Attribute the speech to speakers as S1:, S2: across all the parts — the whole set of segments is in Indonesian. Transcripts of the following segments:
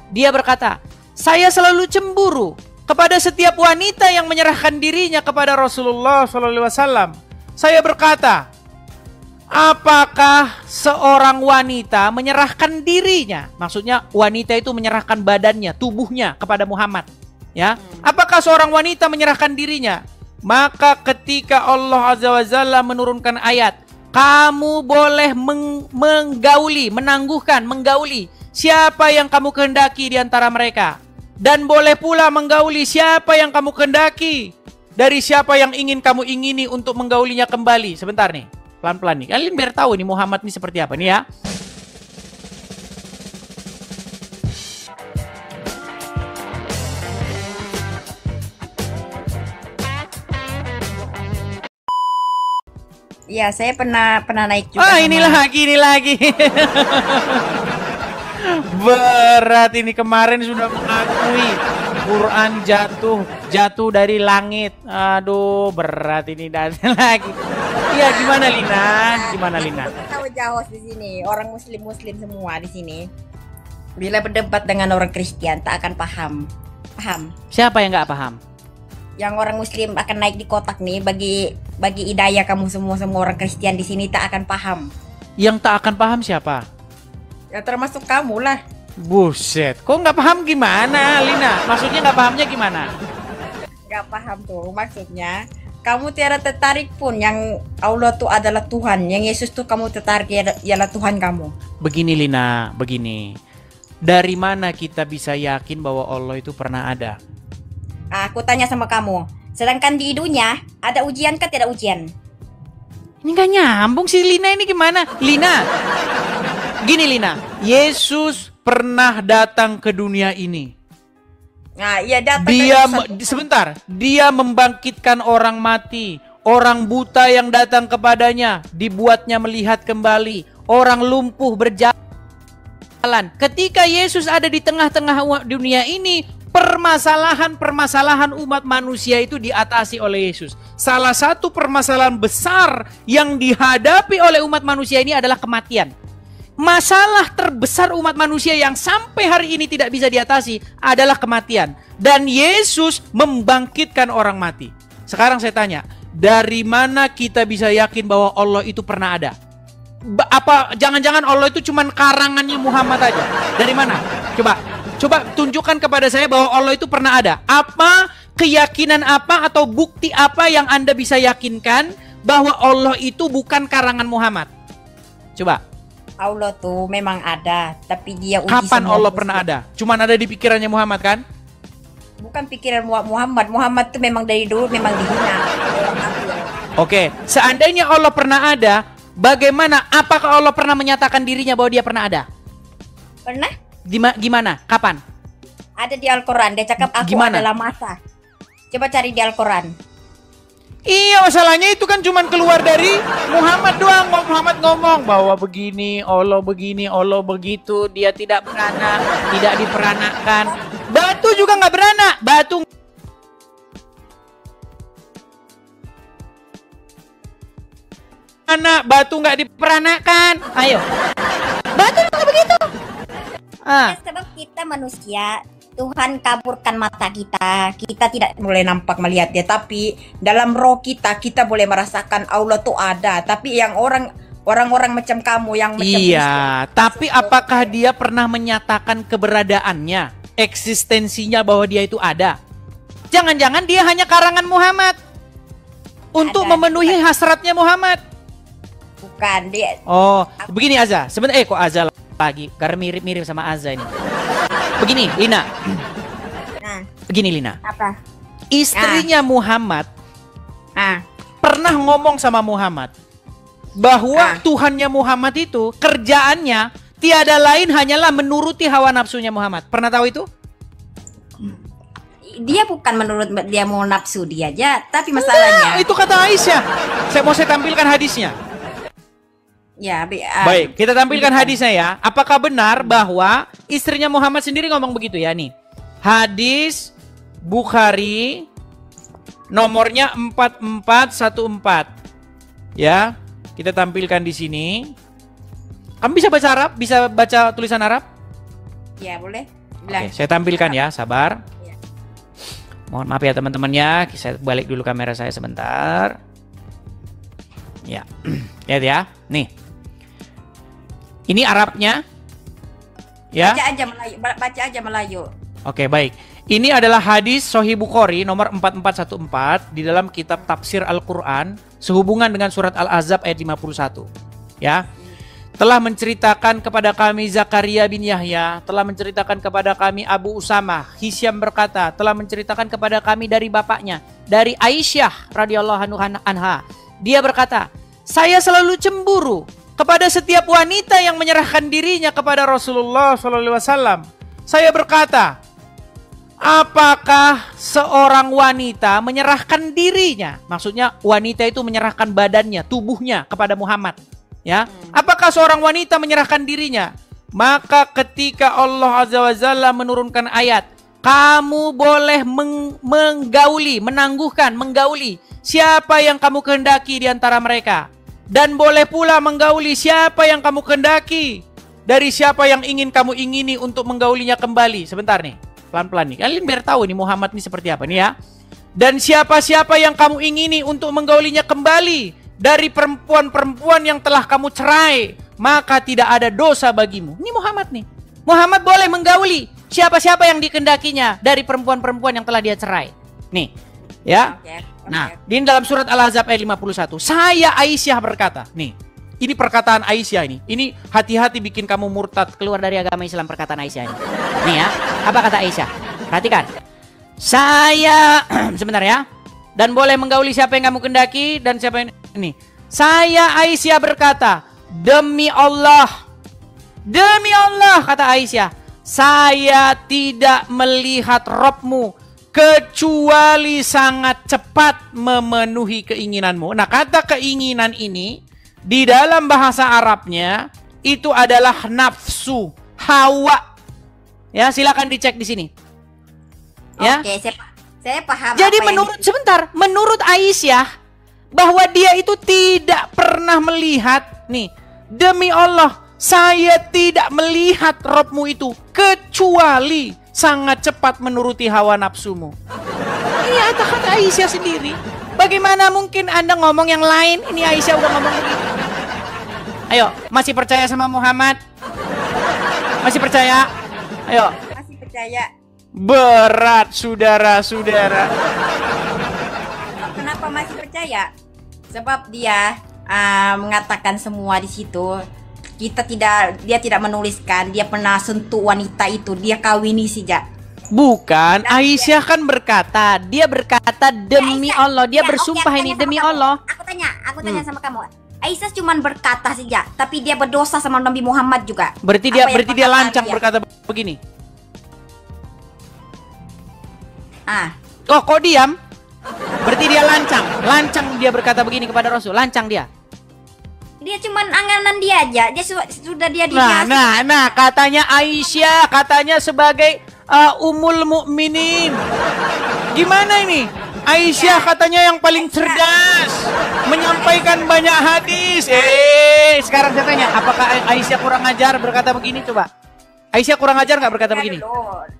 S1: Dia berkata, saya selalu cemburu kepada setiap wanita yang menyerahkan dirinya kepada Rasulullah SAW. Saya berkata, apakah seorang wanita menyerahkan dirinya? Maksudnya wanita itu menyerahkan badannya, tubuhnya kepada Muhammad. Ya, apakah seorang wanita menyerahkan dirinya? Maka ketika Allah Azza wa Jalla menurunkan ayat, kamu boleh menggauli siapa yang kamu kehendaki di antara mereka. Dan boleh pula menggauli siapa yang kamu kehendaki dari siapa yang ingin kamu ingini untuk menggaulinya kembali. Sebentar nih, pelan-pelan nih. Kalian biar tahu nih Muhammad ini seperti apa nih ya.
S2: Iya, saya pernah naik juga.
S1: Ini lagi. Berat ini, kemarin sudah mengakui Quran jatuh dari langit. Aduh, berat ini dan lagi. Iya, gimana Lina?
S2: Tahu jauh di sini, orang muslim semua di sini. Bila berdebat dengan orang Kristen tak akan paham.
S1: Siapa yang nggak paham?
S2: Yang orang muslim akan naik di kotak nih, bagi hidayah kamu semua orang Kristen di sini tak akan paham.
S1: Yang tak akan paham siapa?
S2: Ya termasuk kamu lah.
S1: Buset, kok nggak paham gimana, Lina? Maksudnya nggak pahamnya gimana?
S2: Nggak paham tuh, maksudnya kamu tiada tertarik pun yang Allah tuh adalah Tuhan, yang Yesus tuh kamu tertarik ialah Tuhan kamu.
S1: Begini Lina, begini. Dari mana kita bisa yakin bahwa Allah itu pernah ada?
S2: Aku tanya sama kamu, sedangkan di dunia ada ujian kan tidak ujian?
S1: Ini gak nyambung sih Lina, ini gimana? Lina, gini Lina, Yesus pernah datang ke dunia ini.
S2: Nah, iya datang.
S1: Dia membangkitkan orang mati, orang buta yang datang kepadanya dibuatnya melihat kembali, orang lumpuh berjalan. Ketika Yesus ada di tengah-tengah dunia ini, permasalahan umat manusia itu diatasi oleh Yesus. Salah satu permasalahan besar yang dihadapi oleh umat manusia ini adalah kematian. Masalah terbesar umat manusia yang sampai hari ini tidak bisa diatasi adalah kematian. Dan Yesus membangkitkan orang mati. Sekarang saya tanya, dari mana kita bisa yakin bahwa Allah itu pernah ada? Apa jangan-jangan Allah itu cuma karangannya Muhammad aja? Dari mana? Coba tunjukkan kepada saya bahwa Allah itu pernah ada. Apa keyakinan apa atau bukti apa yang Anda bisa yakinkan bahwa Allah itu bukan karangan Muhammad? Coba.
S2: Allah tuh memang ada, tapi dia uji.
S1: Kapan Allah pernah ada? Cuman ada di pikirannya Muhammad kan?
S2: Bukan pikiran Muhammad. Muhammad tuh memang dari dulu memang dihina.
S1: Oke, seandainya Allah pernah ada, bagaimana? Apakah Allah pernah menyatakan dirinya bahwa dia pernah ada?
S2: Pernah?
S1: Gimana? Kapan?
S2: Ada di Al-Quran. Dia cakap aku adalah masa. Coba cari di Al-Quran.
S1: Iya, masalahnya itu kan cuman keluar dari Muhammad doang. Muhammad ngomong bahwa begini, Allah begitu. Dia tidak beranak, tidak diperanakan. Batu juga nggak beranak. Batu nggak diperanakan. Ayo. Batu nggak begitu.
S2: Sebab kita manusia, Tuhan kaburkan mata kita. Kita tidak boleh nampak melihat dia, tapi dalam roh kita boleh merasakan Allah tuh ada. Tapi yang orang-orang macam kamu yang macam
S1: tapi apakah dia pernah menyatakan keberadaannya, eksistensinya bahwa dia itu ada? Jangan-jangan dia hanya karangan Muhammad untuk memenuhi hasratnya Muhammad.
S2: Bukan dia.
S1: Oh, begini Azza. Sebenarnya kok Azza lagi karena mirip-mirip sama Azza ini. Begini, Lina. Begini, Lina.
S2: Apa?
S1: Istrinya Muhammad pernah ngomong sama Muhammad bahwa Tuhannya Muhammad itu kerjaannya tiada lain hanyalah menuruti hawa nafsunya Muhammad. Pernah tahu itu?
S2: Dia bukan menurut dia mau nafsu dia aja, tapi masalahnya.
S1: Itu kata Aisyah. Saya tampilkan hadisnya.
S2: Ya,
S1: baik, kita tampilkan hadisnya ya. Apakah benar bahwa istrinya Muhammad sendiri ngomong begitu ya nih? Hadis Bukhari nomornya 4414. Ya, kita tampilkan di sini. Kamu bisa baca Arab? Bisa baca tulisan Arab?
S2: Ya, boleh.
S1: Oke, saya tampilkan ya, sabar.
S2: Ya.
S1: Mohon maaf ya teman-temannya, saya balik dulu kamera saya sebentar. Ya, lihat ya, nih. Ini Arabnya. Ya.
S2: Baca aja Melayu.
S1: Oke, baik. Ini adalah hadis Sahih Bukhari nomor 4414 di dalam kitab tafsir Al-Qur'an sehubungan dengan surat Al-Ahzab ayat 51. Ya. Telah menceritakan kepada kami Zakaria bin Yahya, telah menceritakan kepada kami Abu Usamah, Hisyam berkata, telah menceritakan kepada kami dari bapaknya, dari Aisyah radhiyallahu anha. Dia berkata, saya selalu cemburu kepada setiap wanita yang menyerahkan dirinya kepada Rasulullah SAW. Saya berkata, apakah seorang wanita menyerahkan dirinya? Maksudnya wanita itu menyerahkan badannya, tubuhnya kepada Muhammad. Ya, apakah seorang wanita menyerahkan dirinya? Maka ketika Allah Azza wa Jalla menurunkan ayat, kamu boleh menggauli siapa yang kamu kehendaki di antara mereka, dan boleh pula menggauli siapa yang kamu kehendaki dari siapa yang ingin kamu ingini untuk menggaulinya kembali. Sebentar nih, pelan-pelan nih. Kalian biar tahu nih Muhammad nih seperti apa nih ya. Dan siapa-siapa yang kamu ingini untuk menggaulinya kembali dari perempuan-perempuan yang telah kamu cerai, maka tidak ada dosa bagimu. Ini Muhammad nih. Muhammad boleh menggauli siapa-siapa yang dikendakinya dari perempuan-perempuan yang telah dia cerai. Nih, ya. Nah, di dalam surat Al-Ahzab ayat 51, saya Aisyah berkata, nih, ini perkataan Aisyah ini. Ini hati-hati bikin kamu murtad keluar dari agama Islam, perkataan Aisyah ini. Nih ya, apa kata Aisyah? Perhatikan. Saya, sebentar ya. Dan boleh menggauli siapa yang kamu kendaki dan siapa yang ini. Saya Aisyah berkata, demi Allah kata Aisyah, saya tidak melihat Robmu kecuali sangat cepat memenuhi keinginanmu. Nah, kata keinginan ini di dalam bahasa Arabnya itu adalah nafsu, hawa. Ya, silakan dicek di sini. Ya.
S2: Oke, saya paham.
S1: Jadi menurut Aisyah bahwa dia itu tidak pernah melihat, nih, demi Allah, saya tidak melihat Robmu itu kecuali sangat cepat menuruti hawa nafsumu. Ini kata Aisyah sendiri. Bagaimana mungkin Anda ngomong yang lain? Ini Aisyah udah ngomong begitu. Ayo, masih percaya sama Muhammad? Masih percaya? Ayo.
S2: Masih percaya.
S1: Berat, saudara-saudara.
S2: Kenapa masih percaya? Sebab dia mengatakan semua di situ. Dia tidak menuliskan dia pernah sentuh wanita itu, dia kawini saja.
S1: Bukan, Aisyah kan berkata, dia berkata demi Allah, dia bersumpah ini demi Allah.
S2: Aku tanya sama kamu. Aisyah cuma berkata saja, tapi dia berdosa sama Nabi Muhammad juga.
S1: Berarti dia lancang berkata begini. Oh, kok diam? Berarti dia lancang dia berkata begini kepada Rasul, lancang dia.
S2: Dia cuma anganan dia aja, sudah dia
S1: Nah, katanya Aisyah, katanya sebagai Ummul Mukminin. Gimana ini? Aisyah katanya yang paling cerdas, menyampaikan banyak hadis. Sekarang saya tanya, apakah Aisyah kurang ajar berkata begini? Coba. Aisyah kurang ajar nggak berkata begini?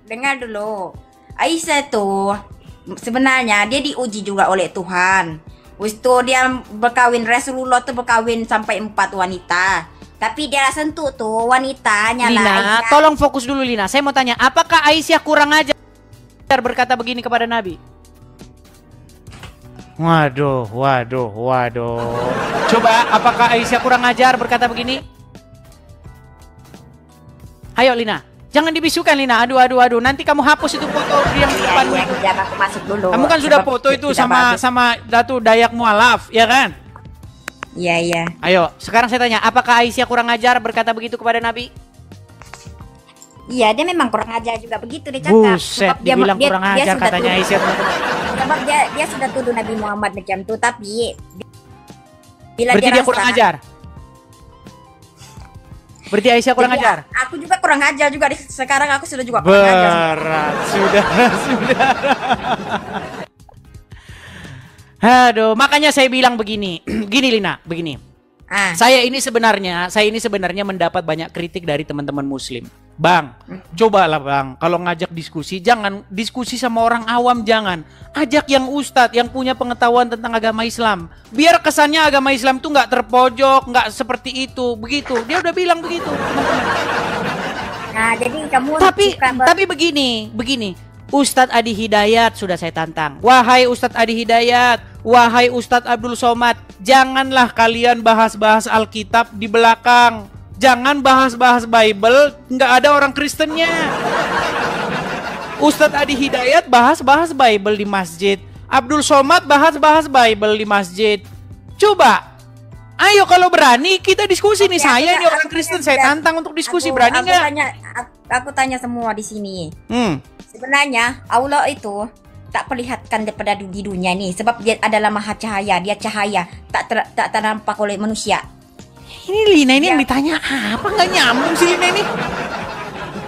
S2: Dengar dulu. Aisyah tuh sebenarnya dia diuji juga oleh Tuhan. Waktu dia berkawin, Rasulullah tuh berkawin sampai 4 wanita. Tapi dia sentuh tuh wanitanya lah.
S1: Lina,
S2: Aisyah.
S1: tolong fokus dulu Lina. Saya mau tanya, apakah Aisyah kurang ajar berkata begini kepada Nabi? Waduh. Coba, apakah Aisyah kurang ajar berkata begini? Ayo Lina. Jangan dibisukan Lina, aduh, nanti kamu hapus itu foto yang di depanmu itu.
S2: Aku masuk dulu.
S1: Kamu kan sudah foto itu sama Datu Dayak Mualaf, ya kan?
S2: Iya.
S1: Ayo, sekarang saya tanya, apakah Aisyah kurang ajar berkata begitu kepada Nabi?
S2: Iya, dia memang kurang ajar juga begitu dia cakap.
S1: Buset, dibilang kurang ajar katanya Aisyah.
S2: Sebab dia sudah tuduh Nabi Muhammad macam itu, tapi
S1: berarti dia kurang ajar. Berarti Aisyah kurang ajar?
S2: Aku juga kurang ajar juga. Sekarang aku sudah juga kurang ajar.
S1: Berat, sudah. Aduh, makanya saya bilang begini. Gini Lina, begini. Saya ini sebenarnya mendapat banyak kritik dari teman-teman muslim. Bang, cobalah Bang, kalau ngajak diskusi, jangan diskusi sama orang awam, jangan. Ajak yang ustadz, yang punya pengetahuan tentang agama Islam. Biar kesannya agama Islam tuh nggak terpojok, nggak seperti itu, begitu. Dia udah bilang begitu.
S2: Nah, jadi kamu
S1: tapi begini. Ustadz Adi Hidayat sudah saya tantang. Wahai Ustadz Adi Hidayat, wahai Ustadz Abdul Somad, janganlah kalian bahas-bahas Alkitab di belakang. Jangan bahas-bahas Bible, nggak ada orang Kristennya. Ustadz Adi Hidayat bahas-bahas Bible di masjid. Abdul Somad bahas-bahas Bible di masjid. Coba, ayo kalau berani kita diskusi nih. Saya ini orang Kristen, saya tantang untuk diskusi. Berani nggak?
S2: Aku tanya semua di sini. Sebenarnya Allah itu tak perlihatkan daripada di dunia ini, sebab dia adalah maha cahaya. Dia cahaya, tak ternampak oleh manusia.
S1: Ini Lina ini yang ditanya apa? Nggak nyambung sih Lina ini.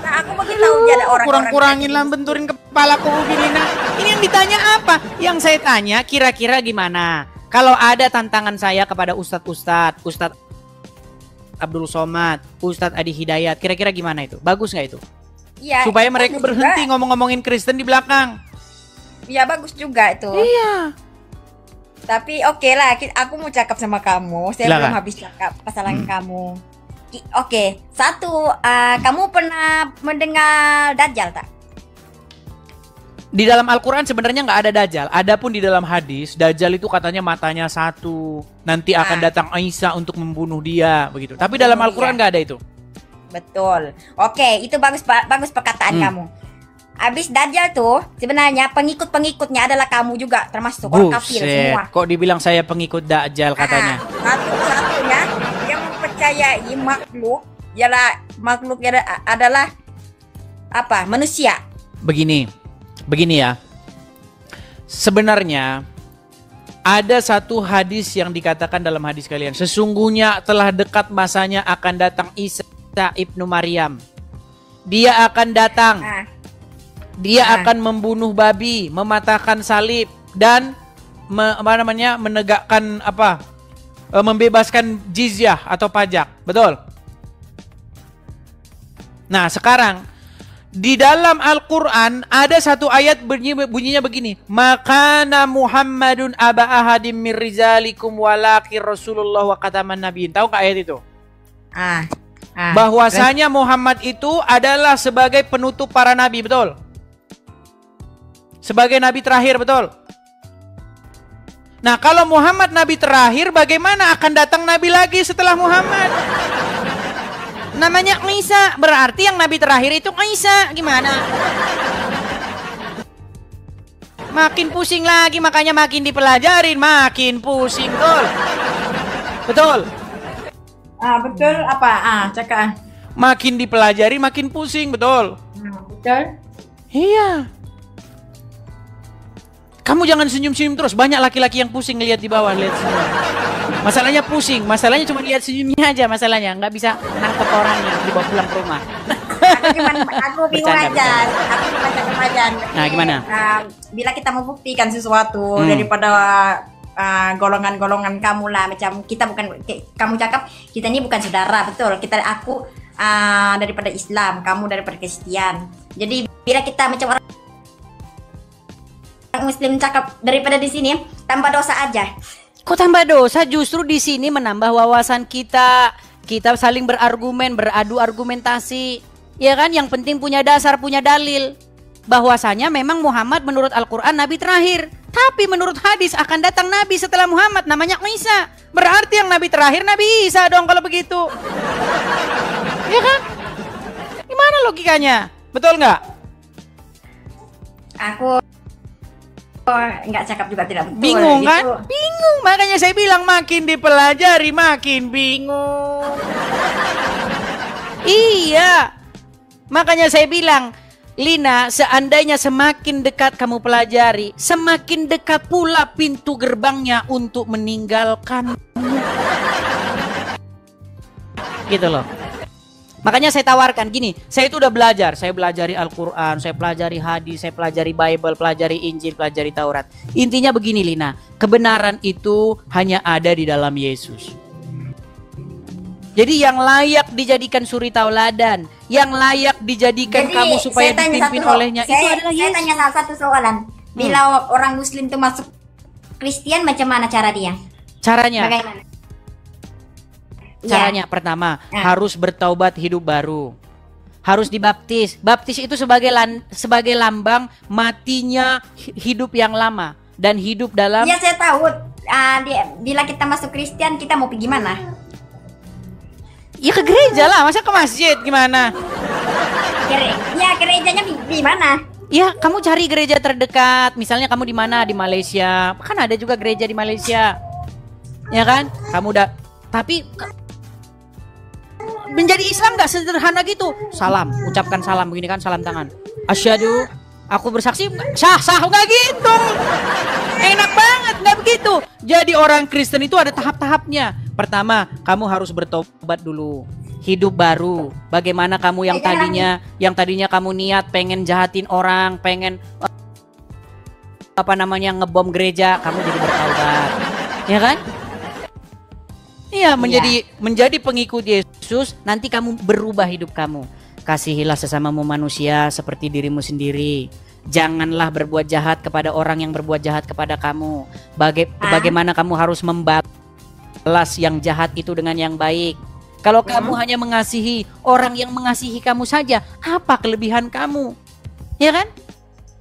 S2: Nah, aku mau tahu dia ada orang.
S1: Kurang-kurangin lah, benturin kepalaku Lina. Ini yang ditanya apa? Yang saya tanya kira-kira gimana? Kalau ada tantangan saya kepada Ustadz Abdul Somad, Ustadz Adi Hidayat, kira-kira gimana itu? Bagus nggak itu?
S2: Ya,
S1: supaya mereka berhenti ngomong-ngomongin Kristen di belakang.
S2: Iya, bagus juga itu.
S1: Iya.
S2: Tapi oke lah, aku mau cakap sama kamu. Saya belum habis cakap kesalahan kamu. Oke, satu, kamu pernah mendengar Dajjal tak?
S1: Di dalam Al-Quran sebenarnya nggak ada Dajjal. Adapun di dalam hadis, Dajjal itu katanya matanya satu. Nanti akan datang Isa untuk membunuh dia, begitu. Tapi dalam Al-Quran nggak ada itu.
S2: Betul. Oke, itu bagus perkataan kamu. Abis Dajjal tuh sebenarnya pengikutnya adalah kamu juga, termasuk orang kafir semua.
S1: Kok dibilang saya pengikut Dajjal katanya?
S2: Satu-satunya yang mempercayai makhluk adalah apa? Manusia.
S1: Begini ya. Sebenarnya ada satu hadis yang dikatakan dalam hadis kalian. Sesungguhnya telah dekat masanya akan datang Isa ibnu Maryam. Dia akan datang. Dia akan membunuh babi, mematahkan salib, dan menegakkan membebaskan jizyah atau pajak. Betul? Nah, sekarang di dalam Al-Quran ada satu ayat bunyinya begini. Makana Muhammadun aba ahadim min rizalikum walakin Rasulullah wa khataman nabiyyin. Tahu nggak ayat itu? Bahwasanya Muhammad itu adalah sebagai penutup para nabi, betul? Sebagai nabi terakhir, betul? Nah, kalau Muhammad nabi terakhir, bagaimana akan datang nabi lagi setelah Muhammad? Namanya Isa, berarti yang nabi terakhir itu Isa. Gimana? Makin pusing lagi, makanya makin dipelajarin, makin pusing, betul? Betul?
S2: Betul apa? Cakap.
S1: Makin dipelajari, makin pusing, betul?
S2: Betul?
S1: Iya. Kamu jangan senyum-senyum terus. Banyak laki-laki yang pusing lihat di bawah, lihat semua. Masalahnya pusing, masalahnya cuma lihat senyumnya aja masalahnya, nggak bisa nangkep orangnya dibawa pulang ke rumah.
S2: Aku bingung aja. Aku cuma cakap aja.
S1: Nah, gimana?
S2: Bila kita membuktikan sesuatu daripada golongan-golongan kamu lah, macam kita bukan, kamu cakap kita ini bukan saudara, betul? Aku daripada Islam, kamu daripada Kristen. Jadi bila kita macam orang Muslim cakap daripada di sini tambah dosa aja.
S1: Kok tambah dosa? Justru di sini menambah wawasan kita. Kita saling berargumen, beradu argumentasi. Ya kan? Yang penting punya dasar, punya dalil. Bahwasanya memang Muhammad menurut Al-Quran nabi terakhir. Tapi menurut hadis akan datang nabi setelah Muhammad, namanya Isa. Berarti yang nabi terakhir Nabi Isa dong kalau begitu. Ya kan? Gimana logikanya? Betul nggak?
S2: Aku nggak cakap juga tidak betul.
S1: Bingung kan? Gitu. Bingung, makanya saya bilang makin dipelajari makin bingung. Iya, makanya saya bilang, Lina, seandainya semakin dekat kamu pelajari, semakin dekat pula pintu gerbangnya untuk meninggalkanmu. Gitu loh. Makanya saya tawarkan gini, saya itu udah belajar, saya pelajari Al-Quran, saya pelajari hadis, saya pelajari Bible, pelajari Injil, pelajari Taurat. Intinya begini Lina, kebenaran itu hanya ada di dalam Yesus. Jadi yang layak dijadikan suri tauladan, yang layak dijadikan
S2: Jadi,
S1: kamu supaya
S2: saya tanya
S1: dipimpin
S2: satu-
S1: olehnya itu adalah
S2: Saya
S1: Yesus.
S2: tanya salah satu soalan. Bila orang Muslim itu masuk Kristen, macam mana cara dia?
S1: Caranya,
S2: Bagaimana?
S1: caranya pertama
S2: Nah.
S1: harus bertaubat hidup baru. Harus dibaptis. Baptis itu sebagai lambang matinya hidup yang lama dan hidup dalam
S2: Iya, saya tahu. Bila kita masuk Kristen, kita mau pergi mana?
S1: ya ke gereja lah, masa ke masjid gimana?
S2: Ya, gerejanya di mana?
S1: Ya, kamu cari gereja terdekat. Misalnya kamu di mana? Di Malaysia. Kan ada juga gereja di Malaysia. Ya kan? Kamu udah tapi menjadi Islam gak sederhana gitu. Salam, ucapkan salam begini kan, salam tangan. Asyhadu, aku bersaksi, sah nggak gitu. Enak banget, nggak begitu. Jadi orang Kristen itu ada tahap-tahapnya. Pertama, kamu harus bertobat dulu. Hidup baru. Bagaimana kamu yang tadinya kamu niat pengen jahatin orang, pengen ngebom gereja, kamu jadi bertaubat. Ya kan? Iya, menjadi pengikut Yesus, nanti kamu berubah hidup kamu. Kasihilah sesamamu manusia seperti dirimu sendiri. Janganlah berbuat jahat kepada orang yang berbuat jahat kepada kamu. Bagaimana kamu harus membalas yang jahat itu dengan yang baik. Kalau kamu hanya mengasihi orang yang mengasihi kamu saja, apa kelebihan kamu? Ya kan?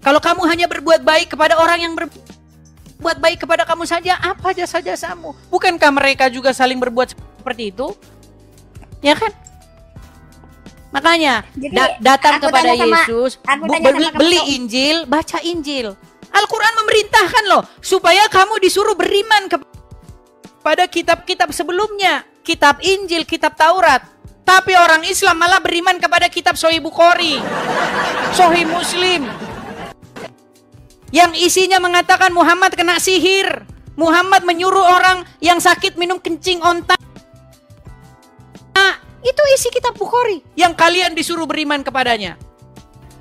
S1: Kalau kamu hanya berbuat baik kepada orang yang berbuat baik kepada kamu saja, apa jasa-jasamu? Bukankah mereka juga saling berbuat seperti itu? Ya kan? Makanya datang kepada Yesus, beli Injil, baca Injil. Al-Quran memerintahkan loh supaya kamu disuruh beriman kepada kitab-kitab sebelumnya, kitab Injil, kitab Taurat. Tapi orang Islam malah beriman kepada kitab Sahih Bukhari, Sahih Muslim, yang isinya mengatakan Muhammad kena sihir, Muhammad menyuruh orang yang sakit minum kencing onta. Itu isi kitab Bukhari yang kalian disuruh beriman kepadanya.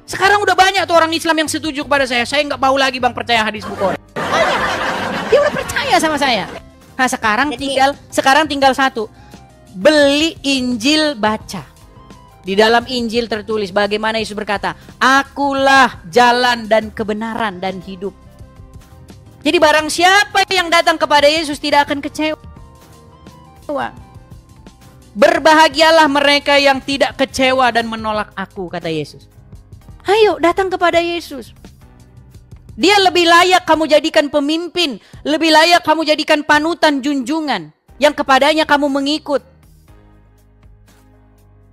S1: Sekarang udah banyak tuh orang Islam yang setuju kepada saya. Saya nggak mau lagi bang percaya hadis Bukhari. Banyak. Dia udah percaya sama saya. Nah sekarang tinggal satu. Beli Injil, baca. Di dalam Injil tertulis bagaimana Yesus berkata, akulah jalan dan kebenaran dan hidup. Jadi barang siapa yang datang kepada Yesus tidak akan kecewa. Berbahagialah mereka yang tidak kecewa dan menolak aku, kata Yesus. Ayo datang kepada Yesus. Dia lebih layak kamu jadikan pemimpin, lebih layak kamu jadikan panutan junjungan, yang kepadanya kamu mengikut,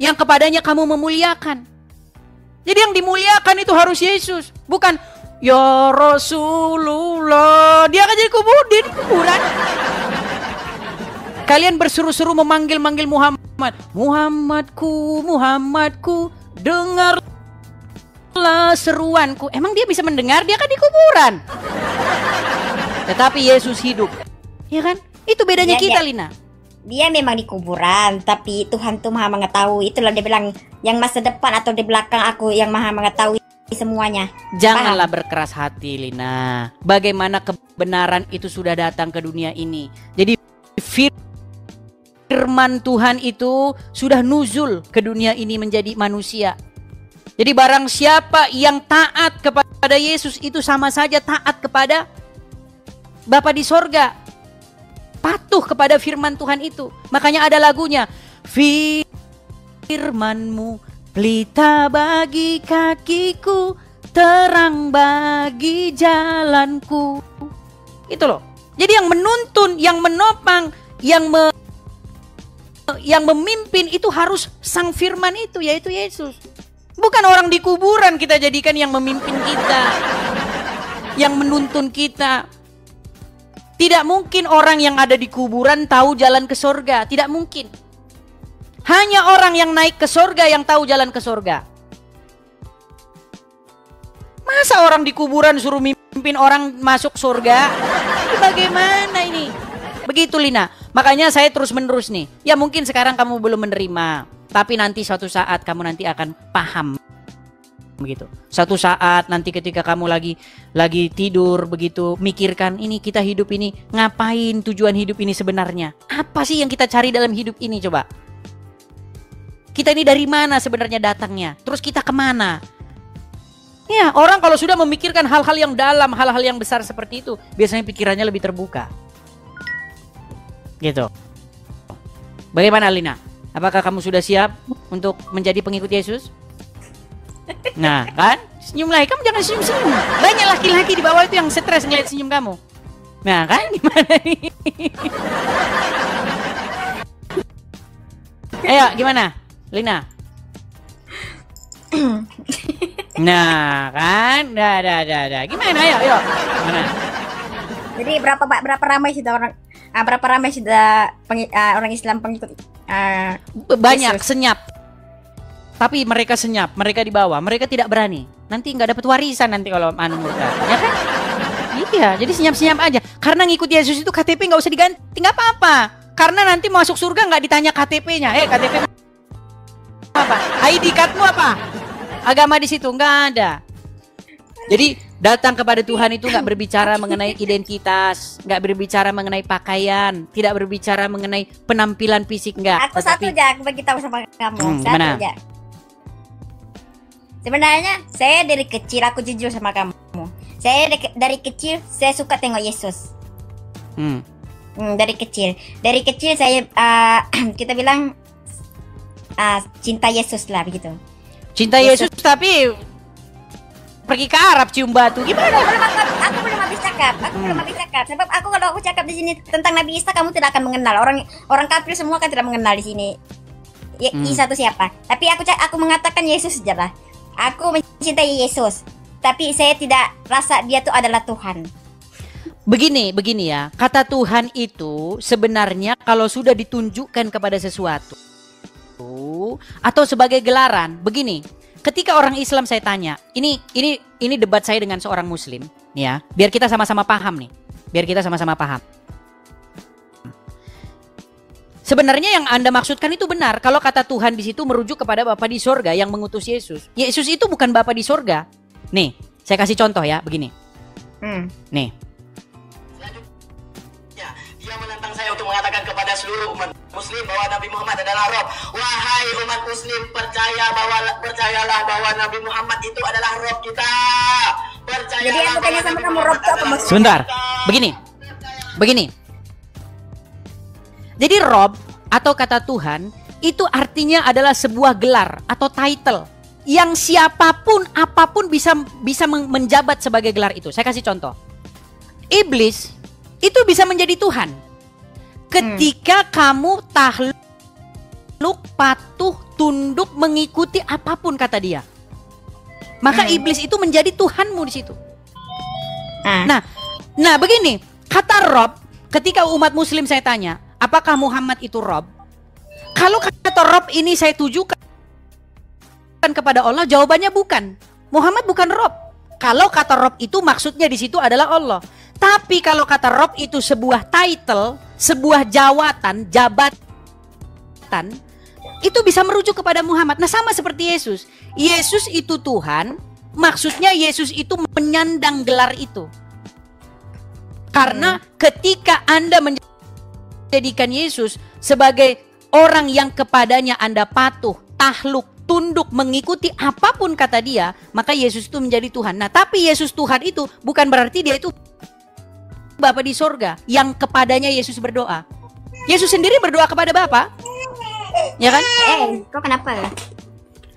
S1: yang kepadanya kamu memuliakan. Jadi yang dimuliakan itu harus Yesus, bukan ya Rasulullah. Dia akan jadi kuburan. Kalian berseru-seru memanggil-manggil Muhammad. Muhammadku, dengarlah seruanku. Emang dia bisa mendengar? Dia kan di kuburan. Tetapi Yesus hidup. Ya kan? Itu bedanya kita, Lina.
S2: Dia memang di kuburan, tapi Tuhan tuh maha mengetahui. Itulah dia bilang, yang masa depan atau di belakang aku yang maha mengetahui semuanya.
S1: Janganlah berkeras hati, Lina. Bagaimana kebenaran itu sudah datang ke dunia ini. Jadi firman Tuhan itu sudah nuzul ke dunia ini menjadi manusia. Jadi barang siapa yang taat kepada Yesus itu sama saja taat kepada Bapa di sorga. Patuh kepada firman Tuhan itu. Makanya ada lagunya, firman-Mu pelita bagi kakiku, terang bagi jalanku. Itu loh. Jadi yang menuntun, yang menopang, yang memimpin itu harus sang firman itu, yaitu Yesus. Bukan orang di kuburan kita jadikan yang memimpin kita, yang menuntun kita. Tidak mungkin orang yang ada di kuburan tahu jalan ke sorga. Tidak mungkin. Hanya orang yang naik ke sorga yang tahu jalan ke sorga. Masa orang di kuburan suruh mimpin orang masuk sorga? Bagaimana ini? Begitu, Lina. Makanya saya terus menerus nih. Ya mungkin sekarang kamu belum menerima, tapi nanti suatu saat kamu nanti akan paham. Begitu. Suatu saat nanti ketika kamu lagi tidur begitu, mikirkan ini kita hidup ini ngapain, tujuan hidup ini sebenarnya. Apa sih yang kita cari dalam hidup ini coba? Kita ini dari mana sebenarnya datangnya? Terus kita kemana? Ya, orang kalau sudah memikirkan hal-hal yang dalam, hal-hal yang besar seperti itu, biasanya pikirannya lebih terbuka. Gitu. Bagaimana Lina? Apakah kamu sudah siap untuk menjadi pengikut Yesus? Nah, kan? Senyum lagi. Kamu jangan senyum-senyum. Banyak laki-laki di bawah itu yang stres ngeliat senyum kamu. Nah, kan? Gimana nih? Ayo, gimana? Lina? Nah, kan? Dah. Gimana? Ayo. Gimana?
S2: Jadi berapa ramai sudah orang Islam pengikut
S1: banyak,
S2: Yesus?
S1: senyap. Tapi mereka senyap, mereka di bawah, mereka tidak berani. Nanti nggak dapat warisan nanti kalau murtad, ya kan? Iya, jadi senyap-senyap aja. Karena ngikut Yesus itu KTP nggak usah diganti, nggak apa-apa. Karena nanti masuk surga nggak ditanya KTP-nya. KTP apa? ID cardmu apa? Agama di situ nggak ada. Jadi datang kepada Tuhan itu nggak berbicara mengenai identitas, nggak berbicara mengenai pakaian, tidak berbicara mengenai penampilan fisik, nggak.
S2: Aku satu aja, aku bagi tahu sama kamu. Satu
S1: gimana?
S2: aja. Sebenarnya saya dari kecil, aku jujur sama kamu. Saya dari kecil saya suka tengok Yesus. Dari kecil saya kita bilang cinta Yesus lah begitu.
S1: Cinta Yesus tapi pergi ke Arab cium batu gimana?
S2: Aku belum habis cakap. Sebab kalau aku cakap di sini tentang Nabi Isa, kamu tidak akan mengenal. Orang kafir semua kan tidak mengenal di sini. Isa itu siapa? Tapi aku mengatakan Yesus saja lah. Aku mencintai Yesus, tapi saya tidak rasa dia itu adalah Tuhan.
S1: Begini ya, kata Tuhan itu sebenarnya kalau sudah ditunjukkan kepada sesuatu atau sebagai gelaran, begini. Ketika orang Islam saya tanya, ini debat saya dengan seorang Muslim, ya, biar kita sama-sama paham nih, Sebenarnya yang Anda maksudkan itu benar. Kalau kata Tuhan di situ merujuk kepada Bapa di sorga yang mengutus Yesus. Yesus itu bukan Bapa di sorga. Nih, saya kasih contoh ya, begini. Nih.
S3: Dia menantang saya untuk mengatakan kepada seluruh umat Muslim bahwa Nabi Muhammad adalah Rob. Wahai umat Muslim, percayalah bahwa Nabi Muhammad itu adalah Rob kita.
S2: Jadi aku tanya sama kamu, Rob itu apa maksudnya?
S1: Sebentar, begini. Jadi Rob atau kata Tuhan itu artinya adalah sebuah gelar atau title yang siapapun apapun bisa menjabat sebagai gelar itu. Saya kasih contoh. Iblis itu bisa menjadi Tuhan ketika kamu takluk, patuh, tunduk, mengikuti apapun kata dia. Maka iblis itu menjadi Tuhanmu di situ. Nah begini, kata Rob, ketika umat Muslim saya tanya, apakah Muhammad itu Rob? Kalau kata Rob ini saya tujukan kepada Allah, jawabannya bukan. Muhammad bukan Rob. Kalau kata Rob itu maksudnya di situ adalah Allah. Tapi kalau kata Rob itu sebuah title, sebuah jabatan, itu bisa merujuk kepada Muhammad. Nah, sama seperti Yesus. Yesus itu Tuhan, maksudnya Yesus itu menyandang gelar itu. Karena ketika Anda menjadikan Yesus sebagai orang yang kepadanya Anda patuh, takluk, tunduk, mengikuti apapun kata dia, maka Yesus itu menjadi Tuhan. Nah, tapi Yesus Tuhan itu bukan berarti dia itu Bapa di sorga yang kepadanya Yesus berdoa. Yesus sendiri berdoa kepada Bapa, ya kan?
S2: Kok kenapa?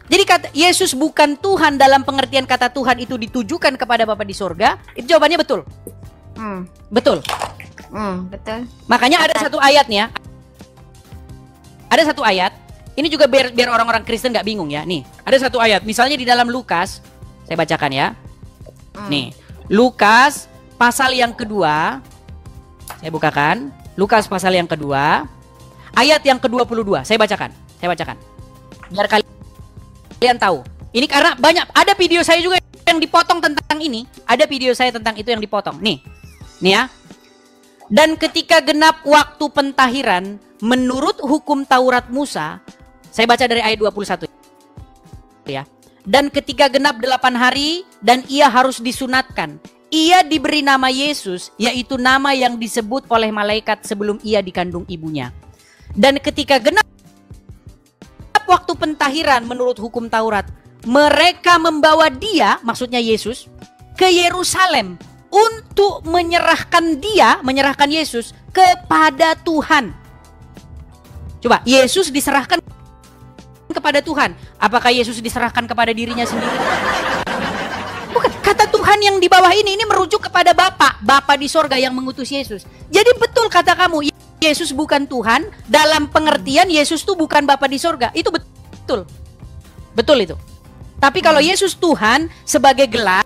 S1: Jadi kata Yesus bukan Tuhan dalam pengertian kata Tuhan itu ditujukan kepada Bapa di sorga. Itu jawabannya betul. Betul.
S2: Betul.
S1: Makanya ada satu ayat nih ya. Ada satu ayat. Ini juga biar orang-orang Kristen nggak bingung ya. Nih, ada satu ayat. Misalnya di dalam Lukas, saya bacakan ya. Nih, Lukas pasal yang kedua. Saya bukakan. Lukas pasal yang kedua. Ayat yang ke-22. Saya bacakan. Biar kalian tahu. Ini karena ada video saya juga yang dipotong tentang ini. Ada video saya tentang itu yang dipotong. Nih ya. Dan ketika genap waktu pentahiran menurut hukum Taurat Musa, saya baca dari ayat 21 ya. Dan ketika genap 8 hari dan ia harus disunatkan, ia diberi nama Yesus, yaitu nama yang disebut oleh malaikat sebelum ia dikandung ibunya. Dan ketika genap waktu pentahiran menurut hukum Taurat, mereka membawa dia, maksudnya Yesus, ke Yerusalem untuk menyerahkan Yesus kepada Tuhan. Coba, Yesus diserahkan kepada Tuhan. Apakah Yesus diserahkan kepada dirinya sendiri? Bukan. Kata Tuhan yang di bawah ini merujuk kepada Bapa di sorga yang mengutus Yesus. Jadi betul kata kamu, Yesus bukan Tuhan, dalam pengertian Yesus itu bukan Bapa di sorga. Itu betul. Betul itu. Tapi kalau Yesus Tuhan sebagai gelar,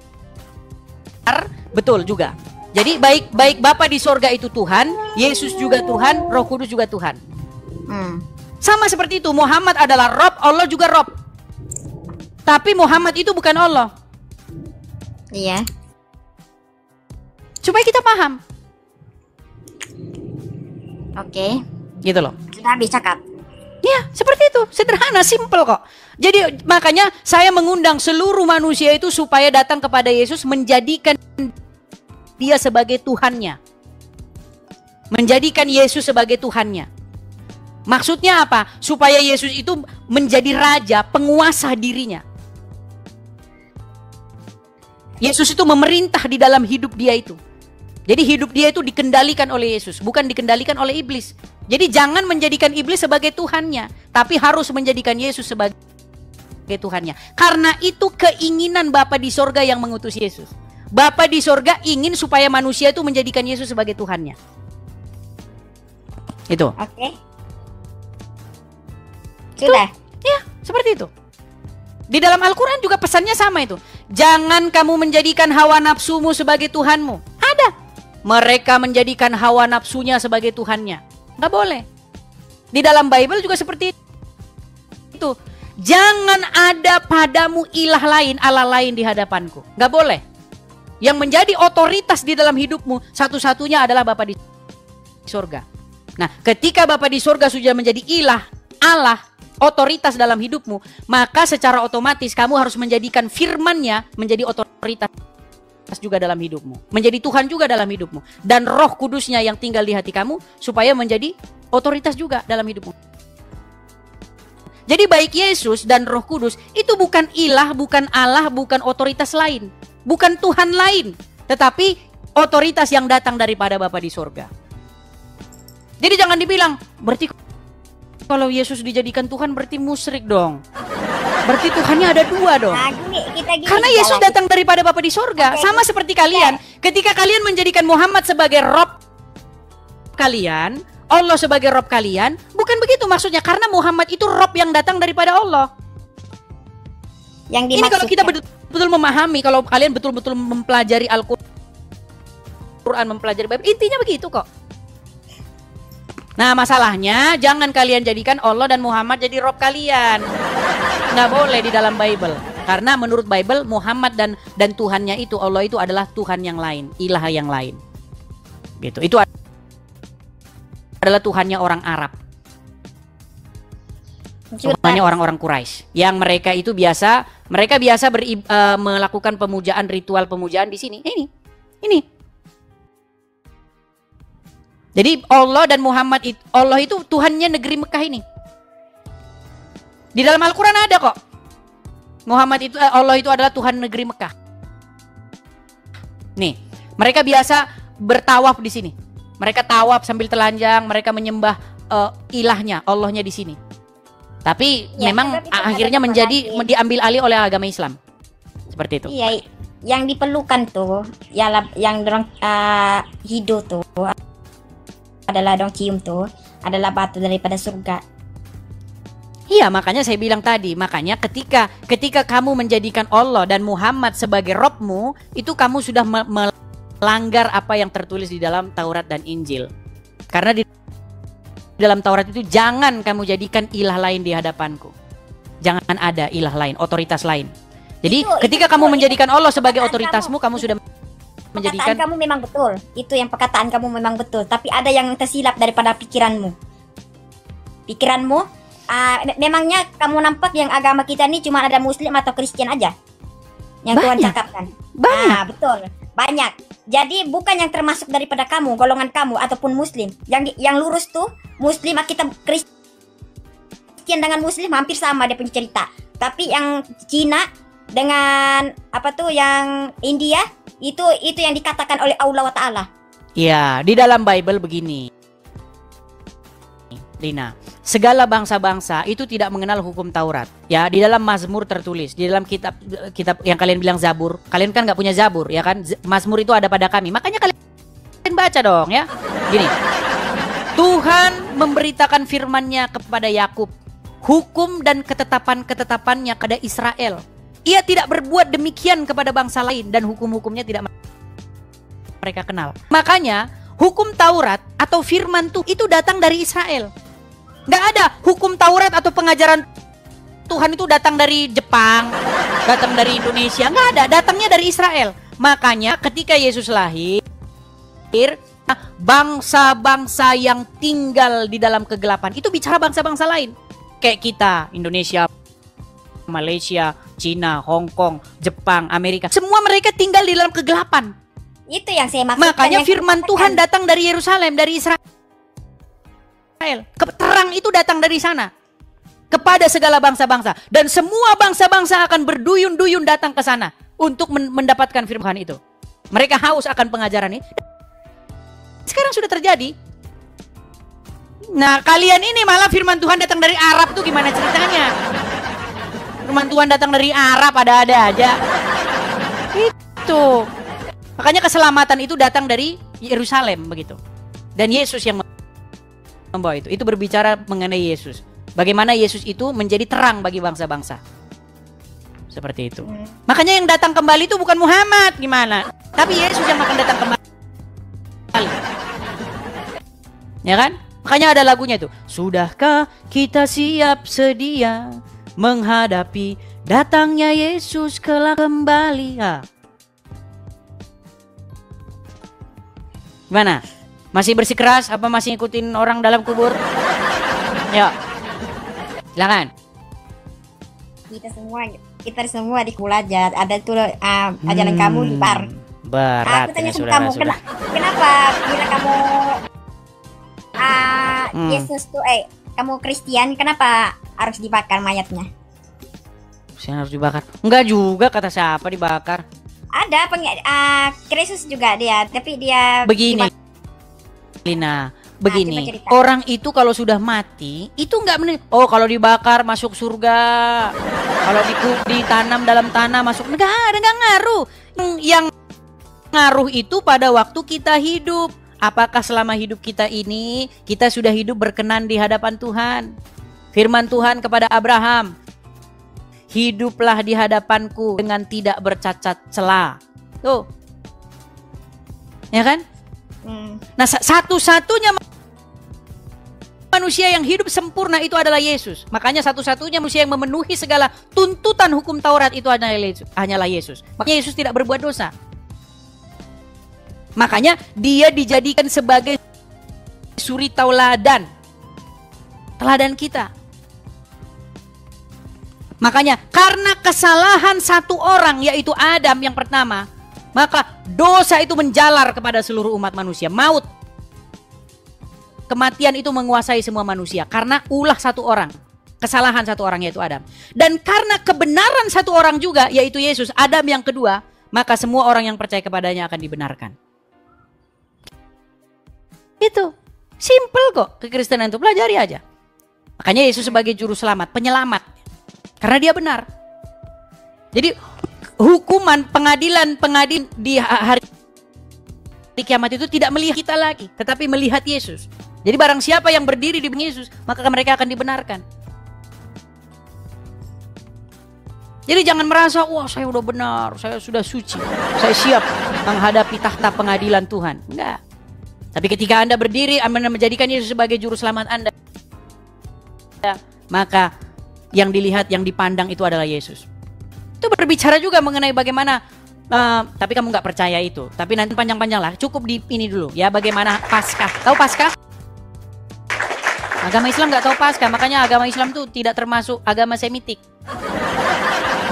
S1: betul juga. Jadi baik Bapa di sorga itu Tuhan, Yesus juga Tuhan, Roh Kudus juga Tuhan. Sama seperti itu, Muhammad adalah Rob, Allah juga Rob. Tapi Muhammad itu bukan Allah.
S2: Iya.
S1: Supaya kita paham.
S2: Oke.
S1: Gitu loh.
S2: Sudah bisa, Kak.
S1: Ya, seperti itu. Sederhana, simple kok. Jadi makanya saya mengundang seluruh manusia itu supaya datang kepada Yesus, menjadikan dia sebagai Tuhannya. Menjadikan Yesus sebagai Tuhannya. Maksudnya apa? Supaya Yesus itu menjadi raja, penguasa dirinya. Yesus itu memerintah di dalam hidup dia itu. Jadi hidup dia itu dikendalikan oleh Yesus, bukan dikendalikan oleh iblis. Jadi jangan menjadikan iblis sebagai Tuhannya, tapi harus menjadikan Yesus sebagai Tuhannya. Karena itu keinginan Bapa di sorga yang mengutus Yesus. Bapa di sorga ingin supaya manusia itu menjadikan Yesus sebagai Tuhannya. Itu.
S2: Oke. Sudah.
S1: Ya, seperti itu. Di dalam Al-Quran juga pesannya sama itu. Jangan kamu menjadikan hawa nafsumu sebagai Tuhanmu. Ada. Mereka menjadikan hawa nafsunya sebagai Tuhannya. Nggak boleh. Di dalam Bible juga seperti itu. Jangan ada padamu ilah lain, Allah lain di hadapanku. Nggak boleh. Yang menjadi otoritas di dalam hidupmu, satu-satunya adalah Bapa di surga. Nah, ketika Bapa di surga sudah menjadi ilah, Allah, otoritas dalam hidupmu, maka secara otomatis kamu harus menjadikan firman-Nya menjadi otoritas juga dalam hidupmu, menjadi Tuhan juga dalam hidupmu, dan Roh Kudus-Nya yang tinggal di hati kamu supaya menjadi otoritas juga dalam hidupmu. Jadi baik Yesus dan Roh Kudus itu bukan ilah, bukan Allah, bukan otoritas lain, bukan Tuhan lain, tetapi otoritas yang datang daripada Bapa di surga. Jadi jangan dibilang berarti kalau Yesus dijadikan Tuhan berarti musyrik dong. Berarti Tuhannya ada dua dong.
S2: Nah, gini,
S1: karena Yesus datang daripada Bapa di sorga.
S2: Oke.
S1: Sama seperti kalian. Ketika kalian menjadikan Muhammad sebagai Rob kalian, Allah sebagai Rob kalian, bukan begitu maksudnya. Karena Muhammad itu Rob yang datang daripada Allah.
S2: Yang
S1: Ini kalau kita
S2: dimaksudkan.
S1: betul-betul memahami, kalau kalian betul-betul mempelajari Al-Quran, mempelajari Bible, intinya begitu kok. Nah masalahnya jangan kalian jadikan Allah dan Muhammad jadi Rob kalian. Nggak boleh di dalam Bible. Karena menurut Bible Muhammad dan Tuhannya itu, Allah itu adalah Tuhan yang lain, ilah yang lain. Gitu. Itu adalah Tuhannya orang Arab. Tuhannya orang-orang Quraisy. Yang mereka biasa melakukan pemujaan, ritual pemujaan di sini. Ini. Jadi Allah dan Muhammad itu, Allah itu Tuhannya negeri Mekah ini. Di dalam Al-Quran ada kok. Muhammad itu, Allah itu adalah Tuhan negeri Mekah. Nih, mereka biasa bertawaf di sini. Mereka tawaf sambil telanjang, mereka menyembah ilahnya, Allahnya di sini. Tapi
S2: Ya,
S1: memang
S2: tapi itu
S1: akhirnya
S2: ada
S1: diambil alih oleh agama Islam. Seperti itu.
S2: Iya, yang diperlukan tuh, yang dorong hidup tuh adalah dong cium tuh, adalah batu daripada surga.
S1: Iya, makanya saya bilang tadi, makanya ketika kamu menjadikan Allah dan Muhammad sebagai Robmu, itu kamu sudah melanggar apa yang tertulis di dalam Taurat dan Injil. Karena di dalam Taurat itu jangan kamu jadikan ilah lain di hadapanku. Jangan ada ilah lain, otoritas lain. Jadi ketika kamu menjadikan Allah sebagai otoritasmu, kamu sudah menjadikan.
S2: Perkataan kamu memang betul. Itu yang perkataan kamu memang betul. Tapi ada yang tersilap daripada pikiranmu. Memangnya kamu nampak yang agama kita ini cuma ada Muslim atau Kristen aja? Yang Tuhan
S1: Banyak.
S2: cakapkan.
S1: Banyak.
S2: Nah, betul. Banyak. Jadi bukan yang termasuk daripada kamu, golongan kamu ataupun Muslim. Yang lurus tuh Muslim, kita Kristen Kristen dengan Muslim hampir sama dia punya cerita. Tapi yang Cina dengan apa tuh yang India itu yang dikatakan oleh Allah Ta'ala.
S1: Ya, di dalam Bible begini, Lina, segala bangsa-bangsa itu tidak mengenal hukum Taurat. Ya, di dalam Mazmur tertulis, di dalam kitab yang kalian bilang Zabur. Kalian kan nggak punya Zabur, ya kan? Mazmur itu ada pada kami. Makanya kalian baca dong, ya. Gini, Tuhan memberitakan firman-Nya kepada Yakub, hukum dan ketetapan-ketetapannya kepada Israel. Ia tidak berbuat demikian kepada bangsa lain dan hukum-hukumnya tidak mereka kenal. Makanya hukum Taurat atau firman itu datang dari Israel. Nggak ada hukum Taurat atau pengajaran Tuhan itu datang dari Jepang, datang dari Indonesia. Nggak ada, datangnya dari Israel. Makanya ketika Yesus lahir, bangsa-bangsa yang tinggal di dalam kegelapan itu bicara bangsa-bangsa lain. Kayak kita, Indonesia, Malaysia, Cina, Hong Kong, Jepang, Amerika. Semua mereka tinggal di dalam kegelapan.
S2: Itu yang saya maksudkan.
S1: Makanya firman Tuhan datang dari Yerusalem, dari Israel. Terang itu datang dari sana kepada segala bangsa-bangsa. Dan semua bangsa-bangsa akan berduyun-duyun datang ke sana untuk mendapatkan firman itu. Mereka haus akan pengajaran ini. Sekarang sudah terjadi. Nah, kalian ini malah firman Tuhan datang dari Arab tuh gimana ceritanya? Firman Tuhan datang dari Arab ada-ada aja. Itu. Makanya keselamatan itu datang dari Yerusalem begitu. Dan Yesus yang membawa itu. Itu berbicara mengenai Yesus. Bagaimana Yesus itu menjadi terang bagi bangsa-bangsa. Seperti itu. Makanya yang datang kembali itu bukan Muhammad gimana? Tapi Yesus yang akan datang kembali. Ya kan? Makanya ada lagunya itu. Sudahkah kita siap sedia menghadapi datangnya Yesus kelak kembali? Gimana? Masih bersikeras apa masih ngikutin orang dalam kubur? Yuk. Silakan.
S2: Kita semua di Kulajat ada tuh ajaran kamu di bar.
S1: Berat.
S2: Aku tanya sama kamu, kenapa bila kamu Yesus tuh kamu Kristen, kenapa harus dibakar mayatnya?
S1: Siapa harus dibakar? Enggak juga, kata siapa dibakar.
S2: Ada Kristus juga dia, tapi dia
S1: begini Lina, begini, orang itu kalau sudah mati itu enggak kalau dibakar masuk surga, kalau ditanam dalam tanah masuk, enggak ngaruh. Yang ngaruh itu pada waktu kita hidup. Apakah selama hidup kita ini kita sudah hidup berkenan di hadapan Tuhan? Firman Tuhan kepada Abraham, hiduplah di hadapanku dengan tidak bercacat cela. Tuh. Ya kan? Nah, satu-satunya manusia yang hidup sempurna itu adalah Yesus. Makanya satu-satunya manusia yang memenuhi segala tuntutan hukum Taurat itu hanyalah Yesus. Makanya Yesus tidak berbuat dosa. Makanya dia dijadikan sebagai suri tauladan. Teladan kita. Makanya karena kesalahan satu orang yaitu Adam yang pertama, maka dosa itu menjalar kepada seluruh umat manusia. Maut. Kematian itu menguasai semua manusia karena ulah satu orang. Kesalahan satu orang yaitu Adam. Dan karena kebenaran satu orang juga yaitu Yesus, Adam yang kedua, maka semua orang yang percaya kepadanya akan dibenarkan. Itu simple kok kekristenan itu, pelajari aja. Makanya Yesus sebagai juru selamat, penyelamat, karena dia benar. Jadi hukuman pengadilan di hari kiamat itu tidak melihat kita lagi, tetapi melihat Yesus. Jadi barang siapa yang berdiri di belakang Yesus, maka mereka akan dibenarkan. Jadi jangan merasa, wah saya udah benar, saya sudah suci, saya siap menghadapi tahta pengadilan Tuhan. Enggak. Tapi ketika Anda berdiri, Anda menjadikan Yesus sebagai juru selamat Anda, maka yang dilihat, yang dipandang itu adalah Yesus. Itu berbicara juga mengenai bagaimana, tapi kamu nggak percaya itu. Tapi nanti panjang-panjang lah, cukup di ini dulu ya, bagaimana Paskah. Tahu Paskah? Agama Islam nggak tahu Paskah, makanya agama Islam tuh tidak termasuk agama Semitik.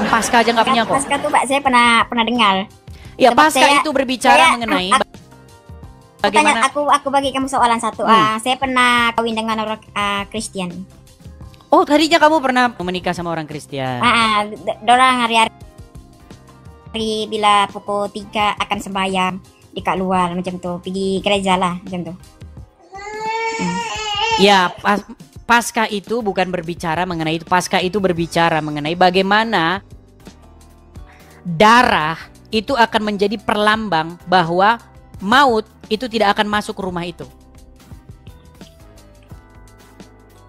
S1: Paskah aja nggak punya kok.
S2: Paskah tuh Pak, saya pernah dengar.
S1: Ya, Paskah itu berbicara mengenai
S2: bagaimana. Aku bagi kamu soalan satu. Saya pernah kawin dengan orang Kristen.
S1: Oh, tadinya kamu pernah menikah sama orang Kristen.
S2: Dorang hari-hari bila pukul 3 akan sembahyang di kat luar macam tu, pergi gereja lah macam tu.
S1: Ya, Paskah itu bukan berbicara mengenai itu. Paskah itu berbicara mengenai bagaimana darah itu akan menjadi perlambang bahwa maut itu tidak akan masuk ke rumah itu.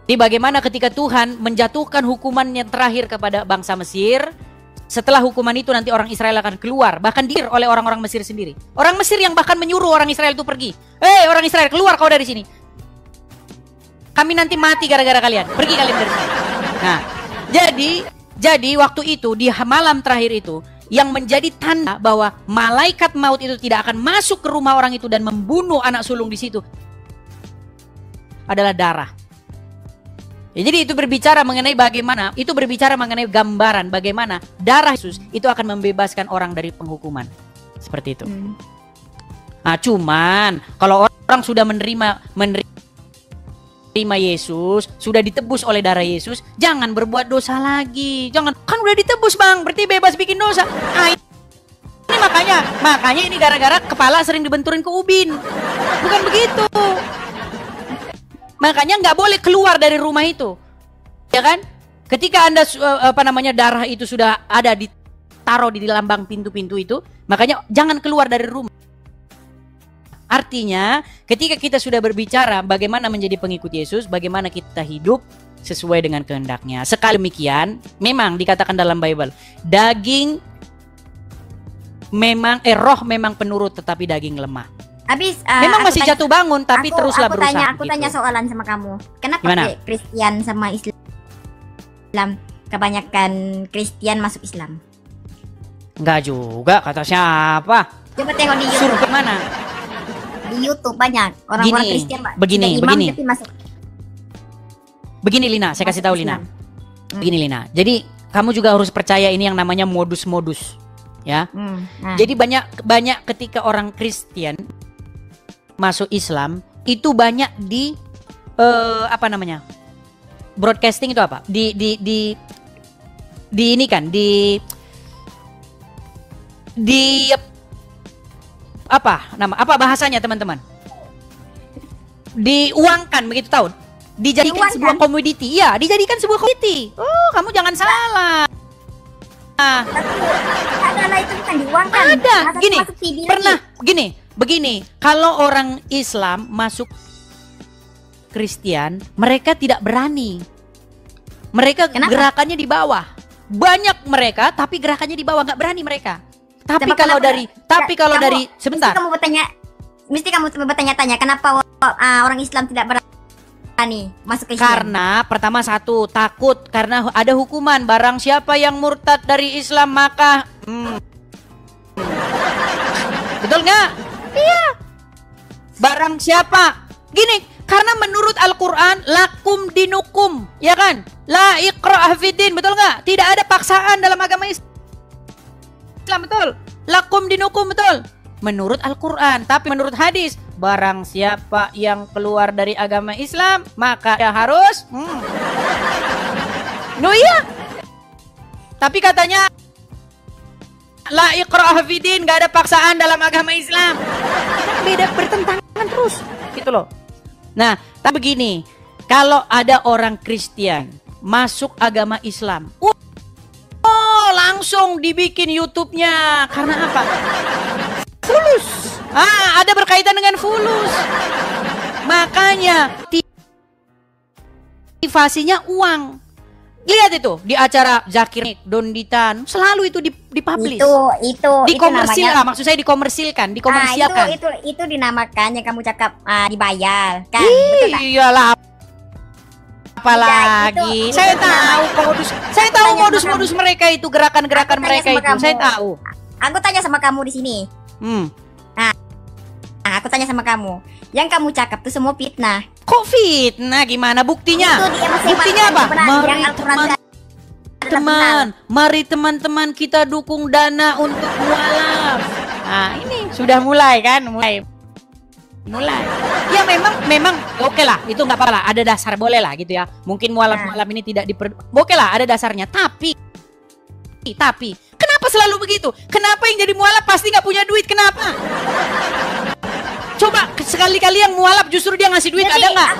S1: Jadi bagaimana ketika Tuhan menjatuhkan hukuman yang terakhir kepada bangsa Mesir, setelah hukuman itu nanti orang Israel akan keluar, bahkan diusir oleh orang-orang Mesir sendiri. Orang Mesir yang bahkan menyuruh orang Israel itu pergi. Hei orang Israel, keluar kau dari sini. Kami nanti mati gara-gara kalian. Pergi kalian dari sini. Nah, jadi waktu itu di malam terakhir itu yang menjadi tanda bahwa malaikat maut itu tidak akan masuk ke rumah orang itu dan membunuh anak sulung di situ adalah darah. Ya, jadi itu berbicara mengenai bagaimana, itu berbicara mengenai gambaran bagaimana darah Yesus itu akan membebaskan orang dari penghukuman. Seperti itu. Nah, cuman kalau orang sudah menerima Yesus, sudah ditebus oleh darah Yesus, jangan berbuat dosa lagi. Jangan, kan udah ditebus bang, berarti bebas bikin dosa. Nah, ini makanya ini gara-gara kepala sering dibenturin ke ubin. Bukan begitu. Makanya nggak boleh keluar dari rumah itu, ya kan? Ketika Anda darah itu sudah ada ditaruh di lambang pintu-pintu itu, makanya jangan keluar dari rumah. Artinya, ketika kita sudah berbicara bagaimana menjadi pengikut Yesus, bagaimana kita hidup sesuai dengan kehendaknya. Sekali demikian, memang dikatakan dalam Bible, roh memang penurut tetapi daging lemah.
S2: Habis
S1: memang masih jatuh bangun tapi teruslah berusaha.
S2: Aku tanya soalan sama kamu. Kenapa Kristen sama Islam kebanyakan Kristen masuk Islam?
S1: Enggak juga, kata siapa?
S2: Coba tengok di YouTube.
S1: Survei mana?
S2: Di YouTube banyak orang-orang Kristen
S1: begini.
S2: tapi masuk.
S1: Begini Lina, saya kasih tahu Lina. Begini Lina. Jadi kamu juga harus percaya ini yang namanya modus-modus, ya. Jadi banyak ketika orang Kristen masuk Islam itu banyak di broadcasting itu apa? Di ini kan di apa bahasanya teman-teman? Diuangkan begitu tahu? Dijadikan sebuah komoditi. Iya, dijadikan sebuah komoditi. Oh, kamu jangan salah.
S2: Ada itu bukan diuangkan.
S1: Ada. Begini, kalau orang Islam masuk Kristen, mereka tidak berani. Mereka gerakannya di bawah. Banyak mereka, tapi gerakannya di bawah, nggak berani mereka. Tapi kalau dari sebentar.
S2: Mesti kamu bertanya-tanya kenapa orang Islam tidak berani masuk ke Islam?
S1: Karena pertama satu, takut karena ada hukuman. Barang siapa yang murtad dari Islam maka betul nggak? Iya. Barang siapa? Gini, karena menurut Al-Quran lakum dinukum, ya kan? La ikra'ah fiddin, betul nggak? Tidak ada paksaan dalam agama Islam, betul? Lakum dinukum, betul? Menurut Al-Quran, tapi menurut hadis, barang siapa yang keluar dari agama Islam maka dia harus iya. Tapi katanya la ikra'ah fiddin, gak ada paksaan dalam agama Islam. Beda, bertentangan terus gitu loh. Nah, tapi begini, kalau ada orang Kristen masuk agama Islam, langsung dibikin YouTube-nya. Karena apa? Fulus. Ada berkaitan dengan fulus. Makanya motivasinya uang. Lihat itu di acara Zakir Donditan selalu itu dipublish.
S2: Itu
S1: dikomersil,
S2: namanya,
S1: maksud saya dikomersilkan.
S2: Itu dinamakan yang kamu cakap dibayar kan?
S1: Iyalah. Apalagi saya tahu modus mereka itu, gerakan-gerakan mereka itu. Saya tahu.
S2: Aku tanya sama kamu di sini. Aku tanya sama kamu. Yang kamu cakap itu semua fitnah.
S1: Kok fitnah? Gimana buktinya? Buktinya apa? Mari teman-teman kita dukung dana untuk mualaf. Nah, ini sudah mulai kan? mulai. Ya memang oke lah, itu nggak apa-apa lah, ada dasar boleh lah gitu ya. Mungkin mualaf-mualaf ini tidak oke lah, ada dasarnya. Tapi kenapa selalu begitu? Kenapa yang jadi mualaf pasti nggak punya duit? Kenapa? Coba sekali-kali yang mualaf justru dia ngasih duit. Jadi, ada nggak?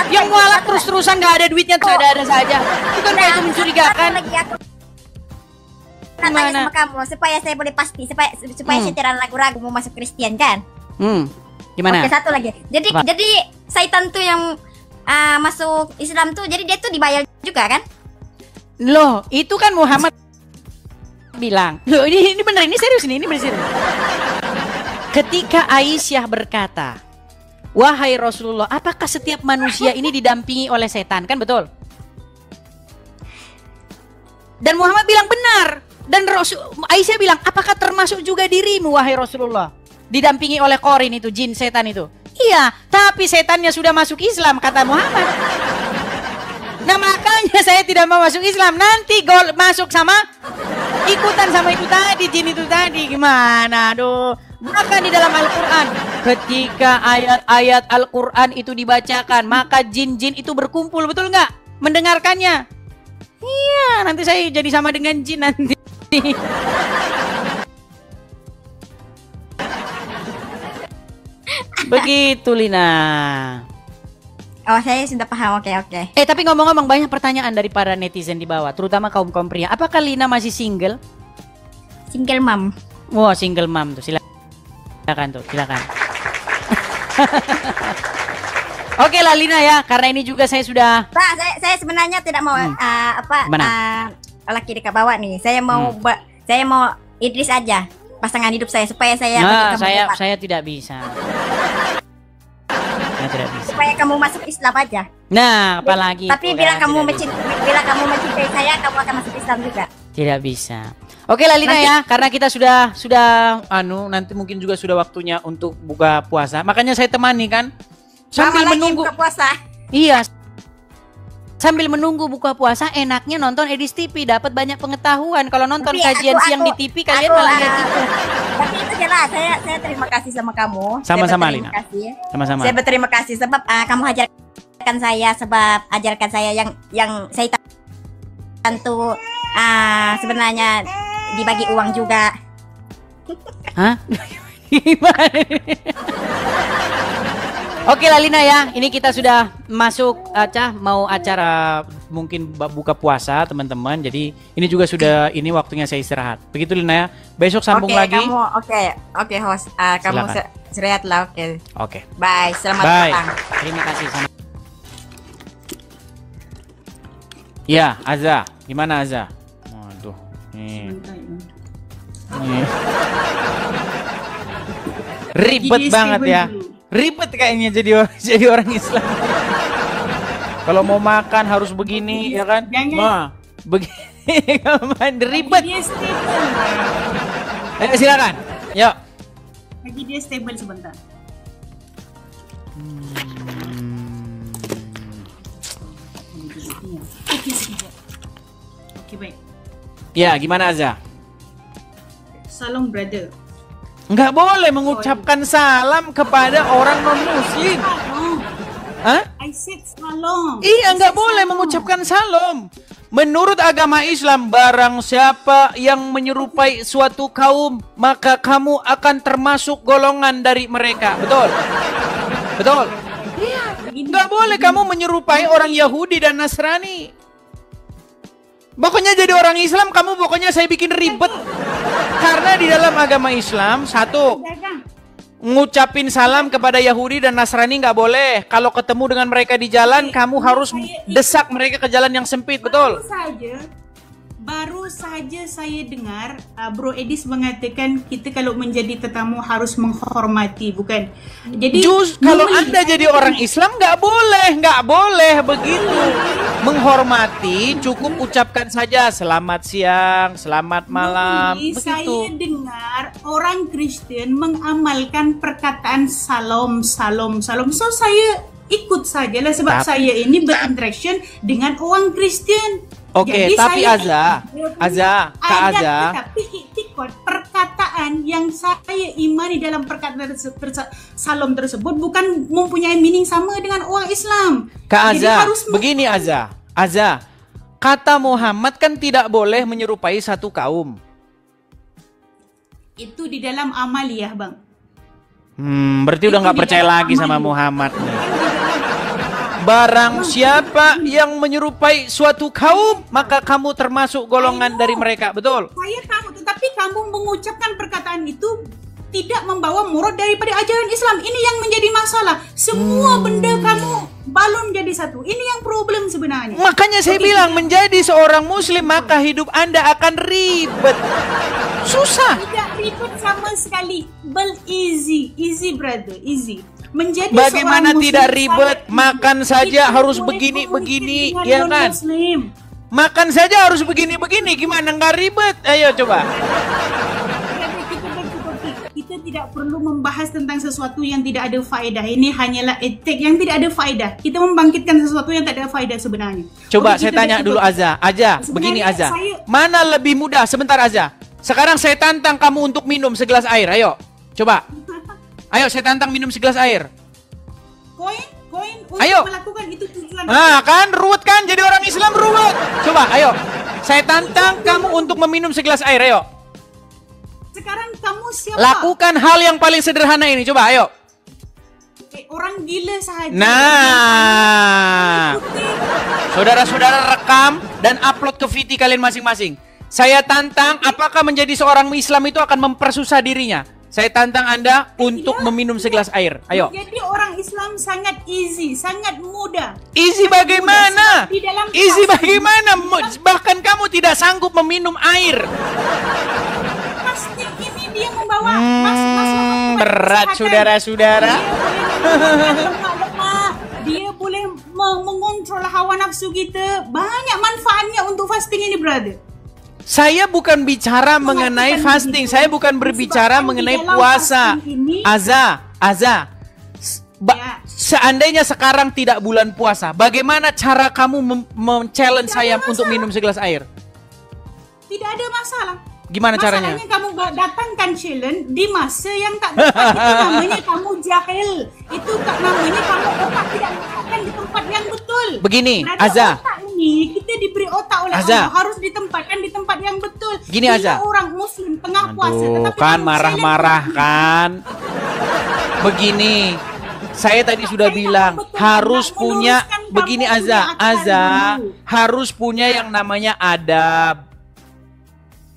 S1: Yang mualaf terus-terusan nggak ada duitnya, tuh ada saja. Bukan kayak itu mencurigakan.
S2: Tanya sama kamu supaya saya boleh pasti, supaya saya tidak ragu-ragu mau masuk Kristen kan?
S1: Gimana?
S2: Oke, satu lagi. Jadi Saitan tuh yang masuk Islam tuh, jadi dia tuh dibayar juga kan?
S1: Loh, itu kan Muhammad bilang. Loh, ini benar, ini serius nih, ini benar serius. Ketika Aisyah berkata, "Wahai Rasulullah, apakah setiap manusia ini didampingi oleh setan?" Kan betul? Dan Muhammad bilang benar. Dan Aisyah bilang, "Apakah termasuk juga dirimu, wahai Rasulullah, didampingi oleh Qarin itu, jin setan itu?" Iya, tapi setannya sudah masuk Islam, kata Muhammad. Nah makanya saya tidak mau masuk Islam. Nanti masuk ikutan sama itu tadi, jin itu tadi. Gimana? Aduh. Maka di dalam Al-Quran, ketika ayat-ayat Al-Quran itu dibacakan, maka jin-jin itu berkumpul, betul nggak? Mendengarkannya. Iya, nanti saya jadi sama dengan jin nanti. Begitu, Lina.
S2: Oh, saya sudah paham. Oke.
S1: Tapi ngomong-ngomong, banyak pertanyaan dari para netizen di bawah, terutama kaum pria. Apakah Lina masih single?
S2: Single mom.
S1: Wah, single mom tuh. Silakan. Oke lah Lina ya, karena ini juga saya sudah.
S2: Pak, saya sebenarnya tidak mau laki dekat bawah nih. Saya mau Idris aja pasangan hidup saya supaya saya.
S1: Saya tidak bisa.
S2: Supaya kamu masuk Islam aja.
S1: Nah, apalagi.
S2: Tapi bila kamu mencintai saya, kamu akan masuk Islam juga.
S1: Tidak bisa. Oke lah Lina ya, karena kita sudah nanti mungkin juga sudah waktunya untuk buka puasa. Makanya saya temani kan. Sambil menunggu
S2: buka puasa.
S1: Iya. Sambil menunggu buka puasa, enaknya nonton Edis TV, dapat banyak pengetahuan. Kalau nonton kajian siang di TV kalian malah kayak gitu.
S2: Tapi itu jelas, saya terima kasih sama kamu.
S1: Sama-sama Lina. Sama-sama.
S2: Saya berterima kasih sebab kamu ajarkan saya yang saya tentu sebenarnya dibagi uang juga.
S1: Hah? Gimana? Oke lah Lina ya, ini kita sudah masuk mau acara mungkin buka puasa teman-teman. Jadi ini juga sudah waktunya saya istirahat. Begitu Lina ya. Besok sambung lagi.
S2: Oke host, kamu istirahatlah.
S1: Oke.
S2: Bye, selamat datang.
S1: Terima kasih sama. Ya, Azza, gimana Azza? Waduh, nih. Ribet banget ya. Ribet kayaknya jadi orang Islam. Kalau mau makan harus begini ya kan? Begini ribet. Silakan. Yuk.
S4: Bagi dia stable sebentar. Oke, baik.
S1: Ya, gimana Azza?
S4: Salam brother.
S1: Nggak boleh mengucapkan salam kepada orang non-muslim. Hah?
S4: I said salam.
S1: Iya, nggak boleh mengucapkan salam. Menurut agama Islam, barang siapa yang menyerupai suatu kaum, maka kamu akan termasuk golongan dari mereka. Betul? Betul? Iya. Nggak boleh kamu menyerupai orang Yahudi dan Nasrani. Pokoknya jadi orang Islam, kamu pokoknya saya bikin ribet. Karena di dalam agama Islam, satu, ngucapin salam kepada Yahudi dan Nasrani nggak boleh. Kalau ketemu dengan mereka di jalan, kamu harus desak mereka ke jalan yang sempit, betul?
S4: Baru saja saya dengar Bro Edis mengatakan kita kalau menjadi tetamu harus menghormati, bukan? Jadi
S1: kalau Anda jadi orang Islam nggak boleh begitu. Menghormati cukup ucapkan saja selamat siang, selamat malam. Begitu.
S4: Saya dengar orang Kristen mengamalkan perkataan salam. So saya ikut sajalah sebab saya ini berinteraction dengan orang Kristen.
S1: Oke, tapi Azza,
S4: tapi perkataan perkataan yang saya imani dalam perkataan salam tersebut bukan mempunyai meaning sama dengan orang Islam.
S1: Kak
S4: Jadi
S1: Azza,
S4: harus
S1: begini Azza, kata Muhammad kan tidak boleh menyerupai satu kaum.
S4: Itu di dalam amaliyah, Bang.
S1: Berarti udah nggak percaya lagi sama Muhammad nih. Barang siapa yang menyerupai suatu kaum, maka kamu termasuk golongan dari mereka, betul?
S4: Saya tahu, tetapi kamu mengucapkan perkataan itu tidak membawa murad daripada ajaran Islam. Ini yang menjadi masalah. Semua benda kamu balon jadi satu. Ini yang problem sebenarnya.
S1: Makanya saya bilang menjadi seorang muslim maka hidup Anda akan ribet. Susah.
S4: Tidak ribet sama sekali. Easy brother, easy. Menjadi
S1: Bagaimana
S4: seorang
S1: tidak
S4: muslim
S1: ribet? Makan saja harus begini-begini, ya kan? Makan saja harus begini-begini, gimana nggak ribet? Ayo coba.
S4: Kita tidak perlu membahas tentang sesuatu yang tidak ada faedah. Ini hanyalah etik yang tidak ada faedah. Kita membangkitkan sesuatu yang tak ada faedah sebenarnya.
S1: Coba saya tanya dulu Azza. Begini Azza. Mana lebih mudah? Sebentar Azza. Sekarang saya tantang kamu untuk minum segelas air. Ayo, coba. Ayo, saya tantang minum segelas air.
S4: Koin untuk
S1: Ayo.
S4: melakukan itu tujuan.
S1: Nah, kan ruwet kan? Jadi orang Islam ruwet. Coba, ayo. Saya tantang kamu untuk meminum segelas air. Ayo.
S4: Sekarang kamu siapa?
S1: Lakukan hal yang paling sederhana ini. Coba, ayo.
S4: Orang gila sahaja.
S1: Nah, saudara-saudara rekam dan upload ke VT kalian masing-masing. Saya tantang, apakah menjadi seorang Islam itu akan mempersusah dirinya? Saya tantang Anda untuk meminum segelas air. Ayo.
S4: Jadi orang Islam sangat easy, sangat mudah.
S1: Easy bagaimana?
S4: Di dalam
S1: Easy bagaimana? Bahkan kamu tidak sanggup meminum air.
S4: Pasti ini dia membawa
S1: berat saudara-saudara.
S4: Dia boleh mengontrol hawa nafsu kita. Banyak manfaatnya untuk fasting ini, brother.
S1: Saya bukan bicara mengenai fasting, saya bukan berbicara mengenai puasa. Azza, seandainya sekarang tidak bulan puasa, bagaimana cara kamu men-challenge saya untuk minum segelas air?
S4: Tidak ada masalah.
S1: Gimana caranya?
S4: Masalahnya kamu datangkan challenge di masa yang tak tepat. Itu namanya kamu jahil. Itu namanya kamu otak tidak ditempatkan di tempat yang betul.
S1: Begini,
S4: Berarti
S1: Azza.
S4: Otak ini kita diberi otak oleh
S1: Azza.
S4: Allah, harus ditempatkan di tempat yang betul.
S1: Gini,
S4: Bila
S1: Azza.
S4: orang muslim tengah puasa,
S1: Aduh,
S4: tetapi
S1: kan
S4: kamu
S1: marah-marah
S4: challenge,
S1: kan? Begini, saya tadi sudah bilang harus punya begini Azza, harus punya yang namanya adab.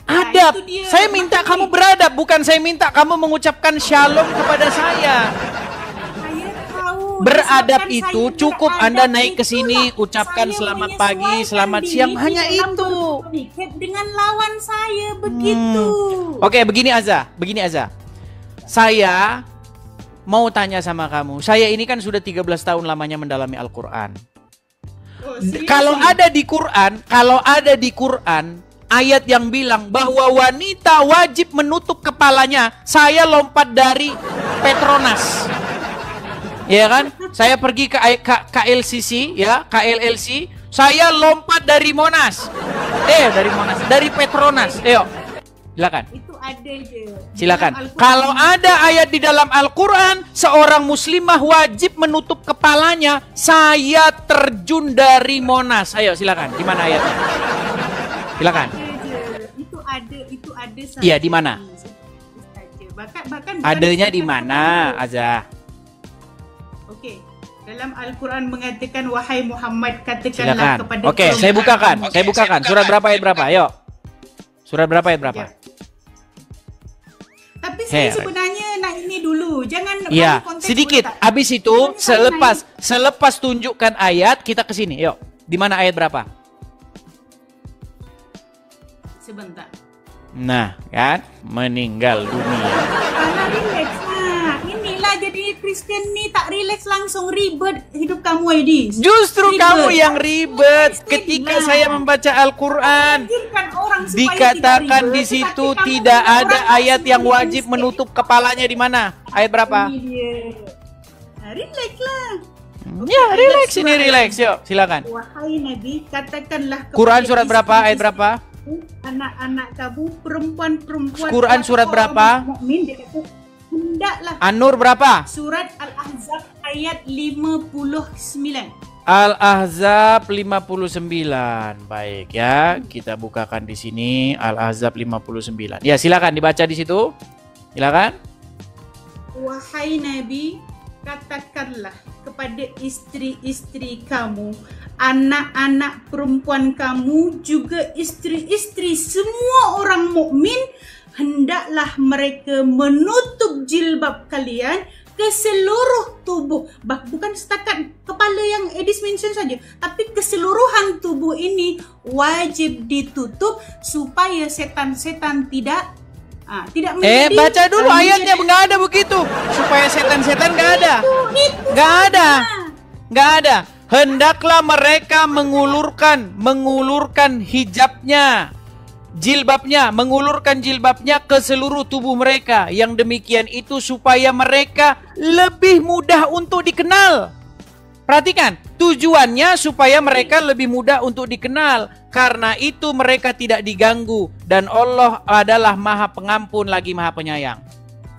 S1: Adab.
S4: itu dia.
S1: Saya minta kamu beradab, bukan saya minta kamu mengucapkan shalom kepada saya.
S4: Saya tahu,
S1: Beradab
S4: disebabkan
S1: itu
S4: saya
S1: cukup
S4: beradab
S1: Anda naik ke sini,
S4: itulah
S1: ucapkan
S4: saya
S1: selamat pagi,
S4: menyesuaikan
S1: selamat
S4: diri
S1: siang, hanya
S4: dalam
S1: itu.
S4: berkomunikasi dengan lawan saya begitu.
S1: Oke, begini Azza. Saya mau tanya sama kamu. Saya ini kan sudah 13 tahun lamanya mendalami Al-Qur'an. Kalau ada di Quran ayat yang bilang bahwa wanita wajib menutup kepalanya, saya lompat dari Petronas. Ya kan? Saya pergi ke KLCC ya, KLLC, saya lompat dari Monas. Dari Petronas. Ayo. Silakan.
S4: Itu ada je.
S1: Silakan.
S4: Dalam Al-Quran.
S1: Kalau ada ayat di dalam Al-Quran, seorang muslimah wajib menutup kepalanya. Saya terjun dari Monas. Ayo silakan. Di mana ayatnya? Silakan.
S4: Itu ada.
S1: Iya, di mana?
S4: Bahkan
S1: Adanya di mana, Azza?
S4: Oke. Dalam Al-Quran mengatakan, wahai Muhammad, katakanlah
S1: Silakan.
S4: kepada
S1: Oke,
S4: kaum
S1: saya bukakan. Surat berapa ayat berapa? Ayo. Surat berapa ayat berapa?
S4: Ya. Tapi saya sebenarnya nak ini dulu. Jangan
S1: Iya,
S4: konteks
S1: sedikit.
S4: kotak.
S1: Habis itu selepas tunjukkan ayat, kita ke sini. Yuk. Di mana ayat berapa?
S4: Sebentar.
S1: Nah, kan? Meninggal dunia.
S4: Karena relax lah. Inilah jadi Kristen nih tak relax langsung ribet hidup kamu Aidi.
S1: Justru
S4: Ribet.
S1: kamu yang ribet ketika
S4: Nah.
S1: saya membaca Al-Quran.
S4: Anjurkan orang supaya
S1: Dikatakan
S4: tidak
S1: di
S4: ribet,
S1: situ
S4: tetapi kamu
S1: tidak
S4: orang
S1: ada ayat yang
S4: sendiri
S1: wajib
S4: Kristen.
S1: menutup kepalanya di mana? Ayat berapa?
S4: Ini dia. Nah, relax lah.
S1: Ya, relax ini relax. Yuk, silakan.
S4: Wahai Nabi, katakanlah kepada
S1: Quran surat berapa? Ayat
S4: istri-istri.
S1: berapa?
S4: anak-anak kamu, perempuan-perempuan
S1: Quran surat berapa?
S4: Mukmin, dia kata hendaklah.
S1: An-Nur berapa?
S4: Surat Al-Ahzab ayat 59.
S1: Al-Ahzab 59. Baik ya, kita bukakan di sini Al-Ahzab 59. Ya, silakan dibaca di situ. Silakan.
S4: Wahai Nabi, katakanlah kepada istri-istri kamu, anak-anak perempuan kamu, juga istri-istri semua orang mukmin, hendaklah mereka menutup jilbab kalian ke seluruh tubuh, bukan setakat kepala yang Edis mention saja, tapi keseluruhan tubuh ini wajib ditutup supaya setan-setan tidak menjadi.
S1: Baca dulu ayatnya, nggak ada begitu. Supaya setan-setan nggak ada, nggak ada. Hendaklah mereka mengulurkan hijabnya, mengulurkan jilbabnya ke seluruh tubuh mereka. Yang demikian itu supaya mereka lebih mudah untuk dikenal. Perhatikan, tujuannya supaya mereka lebih mudah untuk dikenal. Karena itu mereka tidak diganggu. Dan Allah adalah Maha Pengampun lagi Maha Penyayang.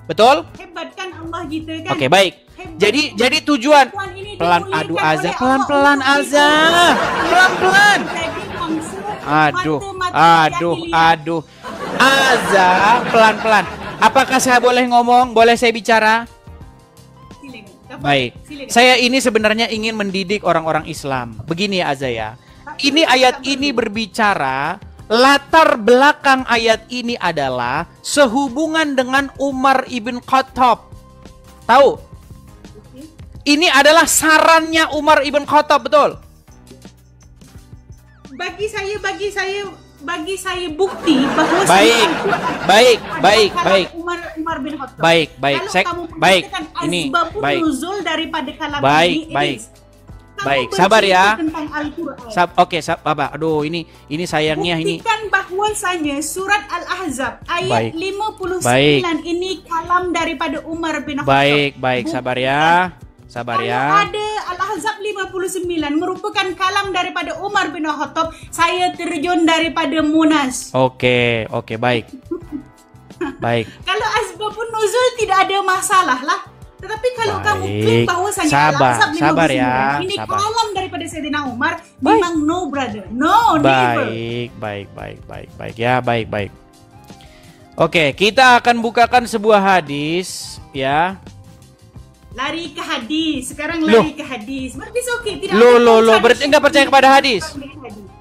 S1: Betul?
S4: Hebat kan Allah gitu kan?
S1: Oke, baik. Jadi tujuan pelan-pelan Azza. Pelan-pelan. Aduh. Azza, pelan-pelan. Apakah saya boleh ngomong? Boleh saya bicara? Baik. Saya ini sebenarnya ingin mendidik orang-orang Islam. Begini ya Azza ya. Ini ayat ini berbicara, latar belakang ayat ini adalah sehubungan dengan Umar ibn Khattab. Tahu? Ini adalah sarannya Umar ibn Khattab, betul?
S4: Bagi saya bukti bahwa
S1: baik.
S4: Umar bin Khattab.
S1: Baik.
S4: Kalau kamu mengatakan asbabun nuzul daripada kalam ini,
S1: Baik, sabar ya.
S4: Tentang Al-Quran.
S1: Oke, Bapak. Aduh, ini sayangnya ini.
S4: Buktikan bahwasanya surat Al-Ahzab ayat 59 ini kalam daripada Umar bin Khattab.
S1: Baik, sabar ya. Kalau
S4: ada Al-Ahzab 59 merupakan kalam daripada Umar bin Khattab, saya terjun daripada Monas.
S1: Oke, baik. Baik.
S4: Kalau asbabun nuzul tidak ada masalah lah. Tetapi kalau kamu klaim bahwasanya Al-Ahzab 59 ini kalam daripada Sayyidina Umar, memang no brother. No, never.
S1: Baik. Ya, baik. Oke, kita akan bukakan sebuah hadis ya.
S4: Lari ke hadis. Sekarang lari ke hadis. Berarti oke, tidak.
S1: Berarti enggak percaya kepada hadis.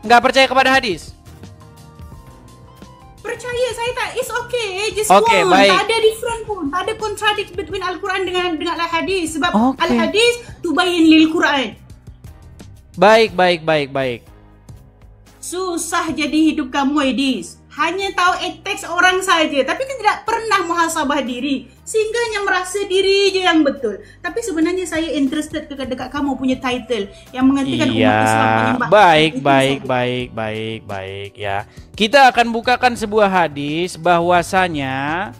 S1: Enggak percaya kepada hadis.
S4: Percaya saya tak, it's okay, just
S1: okay,
S4: go.
S1: Baik.
S4: Tak ada different pun, tak ada contradict between Al-Quran dengan Al-Hadis. Sebab Al-Hadis tubayin lil Quran.
S1: Baik.
S4: Susah jadi hidup kamu, Edis. Hanya tahu teks orang saja, tapi kan tidak pernah muhasabah diri. Sehingga hanya merasa diri je yang betul. Tapi sebenarnya saya interested dekat kamu punya title yang mengertikan umat Islam menyembah.
S1: Baik ya. Kita akan bukakan sebuah hadis bahwasanya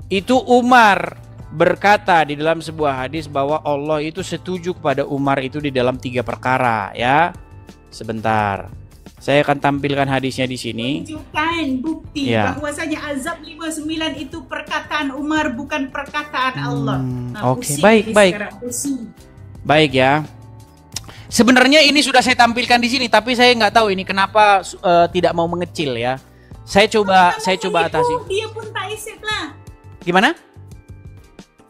S1: itu Umar berkata di dalam sebuah hadis bahwa Allah itu setuju kepada Umar itu di dalam 3 perkara ya. Sebentar. Saya akan tampilkan hadisnya di sini.
S4: Tunjukkan bukti bahwasanya azab 59 itu perkataan Umar, bukan perkataan Allah.
S1: Oke, baik. Baik ya. Sebenarnya ini sudah saya tampilkan di sini, tapi saya nggak tahu ini kenapa tidak mau mengecil ya. Saya coba atasi.
S4: Dia pun tak accept lah.
S1: Gimana?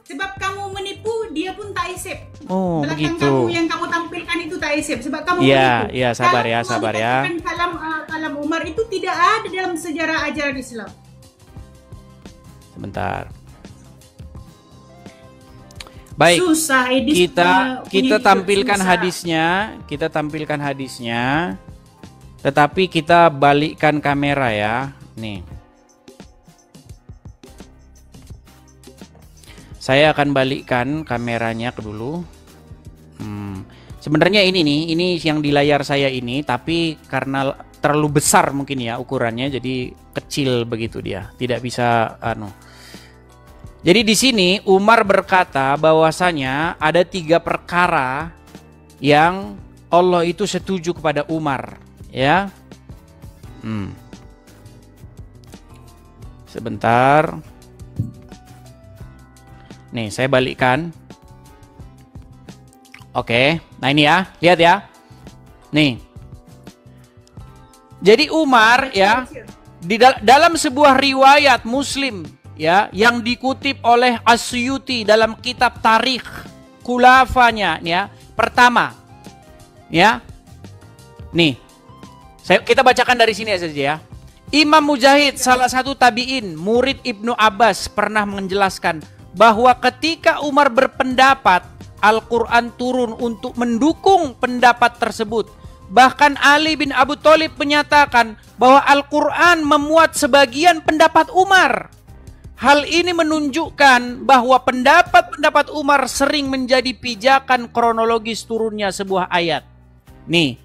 S4: Sebab kamu menipu, dia pun tak accept.
S1: Oh,
S4: belakang
S1: begitu.
S4: kamu yang kamu tampilkan itu tak accept. Sebab kamu
S1: menipu.
S4: Iya,
S1: sabar ya.
S4: Kalam Umar itu tidak ada dalam sejarah ajaran Islam.
S1: Sebentar. Baik.
S4: Susah, Edis,
S1: kita tampilkan hadisnya. Tetapi kita balikkan kamera ya. Nih. Saya akan balikkan kameranya ke dulu. Sebenarnya ini yang di layar saya ini, tapi karena terlalu besar mungkin ya ukurannya, jadi kecil begitu dia, tidak bisa Jadi di sini Umar berkata bahwasanya ada 3 perkara yang Allah itu setuju kepada Umar, ya. Sebentar. Nih, saya balikkan. Oke, nah ini ya, lihat ya. Nih. Jadi Umar ya, dalam sebuah riwayat Muslim ya, yang dikutip oleh As-Suyuti dalam kitab Tarikh Khulafanya ya. Pertama, ya. Nih. Kita bacakan dari sini saja ya. Imam Mujahid, salah satu tabi'in, murid Ibnu Abbas, pernah menjelaskan bahwa ketika Umar berpendapat, Al-Quran turun untuk mendukung pendapat tersebut. Bahkan Ali bin Abu Thalib menyatakan bahwa Al-Quran memuat sebagian pendapat Umar. Hal ini menunjukkan bahwa pendapat-pendapat Umar sering menjadi pijakan kronologis turunnya sebuah ayat. Nih,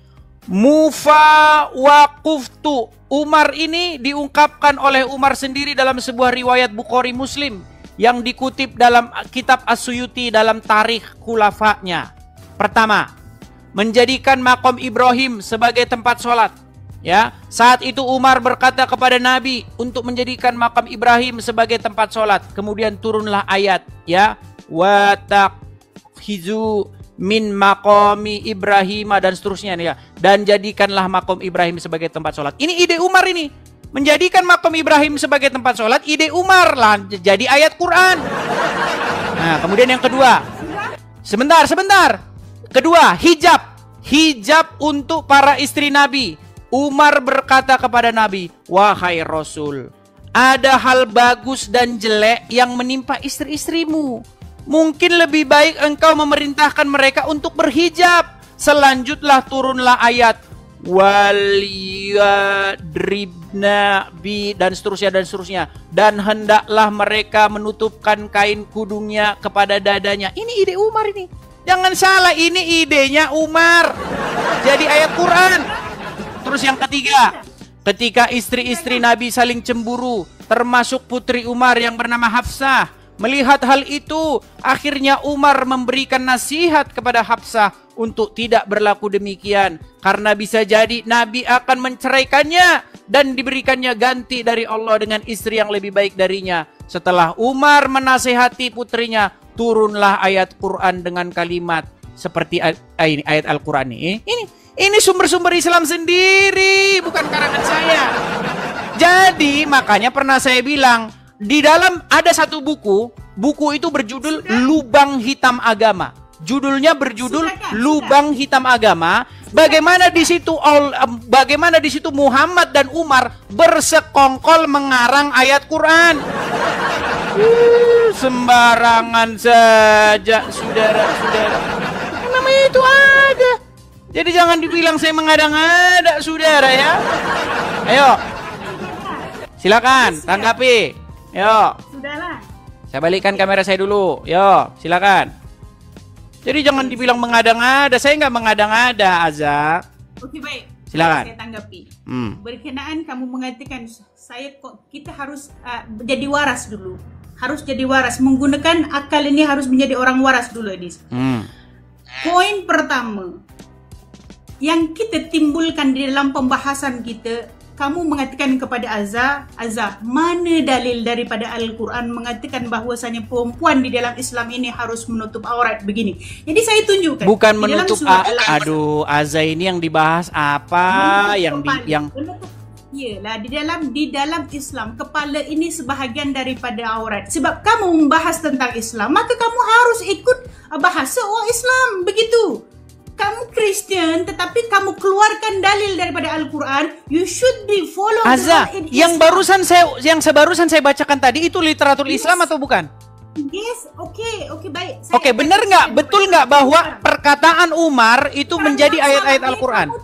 S1: Mufa waquftu. Umar ini diungkapkan oleh Umar sendiri dalam sebuah riwayat Bukhari Muslim yang dikutip dalam kitab As-Suyuti dalam Tarikh Khulafanya. Pertama, menjadikan makom Ibrahim sebagai tempat sholat. Ya, saat itu Umar berkata kepada Nabi untuk menjadikan makam Ibrahim sebagai tempat sholat. Kemudian turunlah ayat, ya, wa takhizu min maqami Ibrahim dan seterusnya ya. Dan jadikanlah makom Ibrahim sebagai tempat sholat. Ini ide Umar ini. Menjadikan makom Ibrahim sebagai tempat sholat, ide Umar lah, jadi ayat Quran. Nah, kemudian yang kedua. Sebentar. Kedua, hijab. Hijab untuk para istri Nabi. Umar berkata kepada Nabi, wahai Rasul, ada hal bagus dan jelek yang menimpa istri-istrimu. Mungkin lebih baik engkau memerintahkan mereka untuk berhijab. Selanjutnya turunlah ayat waliyadribna bi dan seterusnya. Dan hendaklah mereka menutupkan kain kudungnya kepada dadanya. Ini ide Umar ini. Jangan salah, ini idenya Umar. Jadi ayat Quran. Terus yang ketiga, ketika istri-istri Nabi saling cemburu, termasuk putri Umar yang bernama Hafsah. Melihat hal itu, akhirnya Umar memberikan nasihat kepada Hafsah untuk tidak berlaku demikian. Karena bisa jadi Nabi akan menceraikannya dan diberikannya ganti dari Allah dengan istri yang lebih baik darinya. Setelah Umar menasihati putrinya, turunlah ayat Quran dengan kalimat seperti ayat Al-Quran ini. Ini sumber-sumber Islam sendiri, bukan karangan saya. Jadi makanya pernah saya bilang, di dalam ada satu buku itu berjudul Lubang Hitam Agama. Judulnya berjudul Lubang Hitam Agama. Bagaimana di situ Muhammad dan Umar bersekongkol mengarang ayat Quran. Sembarangan saja, saudara-saudara. Namanya itu ada. Jadi jangan dibilang saya mengada-ngada, saudara ya. Ayo, silakan tanggapi. Yo. Sudahlah. Saya balikkan kamera saya dulu. Yo, silakan. Jadi jangan dibilang mengada-ngada. Saya nggak mengada-ngada, Azza.
S4: Oke, baik.
S1: Silakan.
S4: Saya tanggapi. Berkenaan kamu mengatakan kita harus jadi waras dulu. Harus jadi waras. Menggunakan akal ini harus menjadi orang waras dulu, Edis. Poin pertama yang kita timbulkan di dalam pembahasan kita, kamu mengatakan kepada Azza, mana dalil daripada Al-Quran mengatakan bahwasanya perempuan di dalam Islam ini harus menutup aurat begini. Jadi saya tunjukkan.
S1: Bukan menutup aduh, Azza ini yang dibahas apa?
S4: Iyalah, di dalam Islam kepala ini sebahagian daripada aurat. Sebab kamu membahas tentang Islam, maka kamu harus ikut bahasa orang Islam, begitu. Kamu Kristen tetapi kamu keluarkan dalil daripada Al-Quran, you should be follow
S1: Azza, yang sebarusan saya bacakan tadi itu literatur Islam atau bukan?
S4: Yes, oke, baik.
S1: Oke, benar nggak? Betul nggak bahwa perkataan Umar itu menjadi ayat-ayat Al-Quran?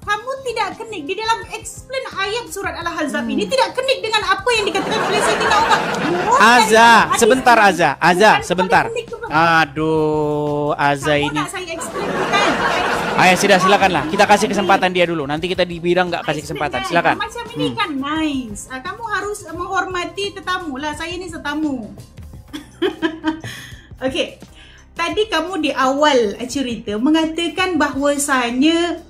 S4: Kamu tidak kenik di dalam explain ayat surat Al-Ahzab ini, tidak kenik dengan apa yang dikatakan oleh Sayyidina Umar.
S1: Azza, sebentar. Aduh, Azza ini. Ayo, sudah, silakanlah. Kita kasih kesempatan dia dulu. Nanti kita dibilang nggak kasih kesempatan. Silakan.
S4: Macam ini kan nice. Kamu harus menghormati tetamu lah. Saya ini setamu. Oke. Tadi kamu di awal cerita mengatakan bahwasanya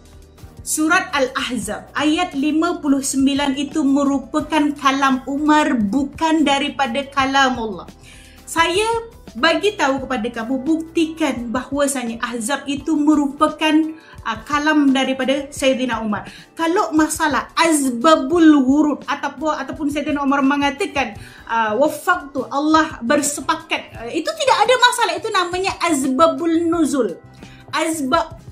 S4: Surat Al-Ahzab ayat 59 itu merupakan kalam Umar, bukan daripada kalam Allah. Saya bagi tahu kepada kamu, buktikan bahwasanya Ahzab itu merupakan kalam daripada Sayyidina Umar. Kalau masalah azbabul wurud ataupun Sayyidina Umar mengatakan wafaqtu, Allah bersepakat, itu tidak ada masalah. Itu namanya azbabul nuzul. Azbab,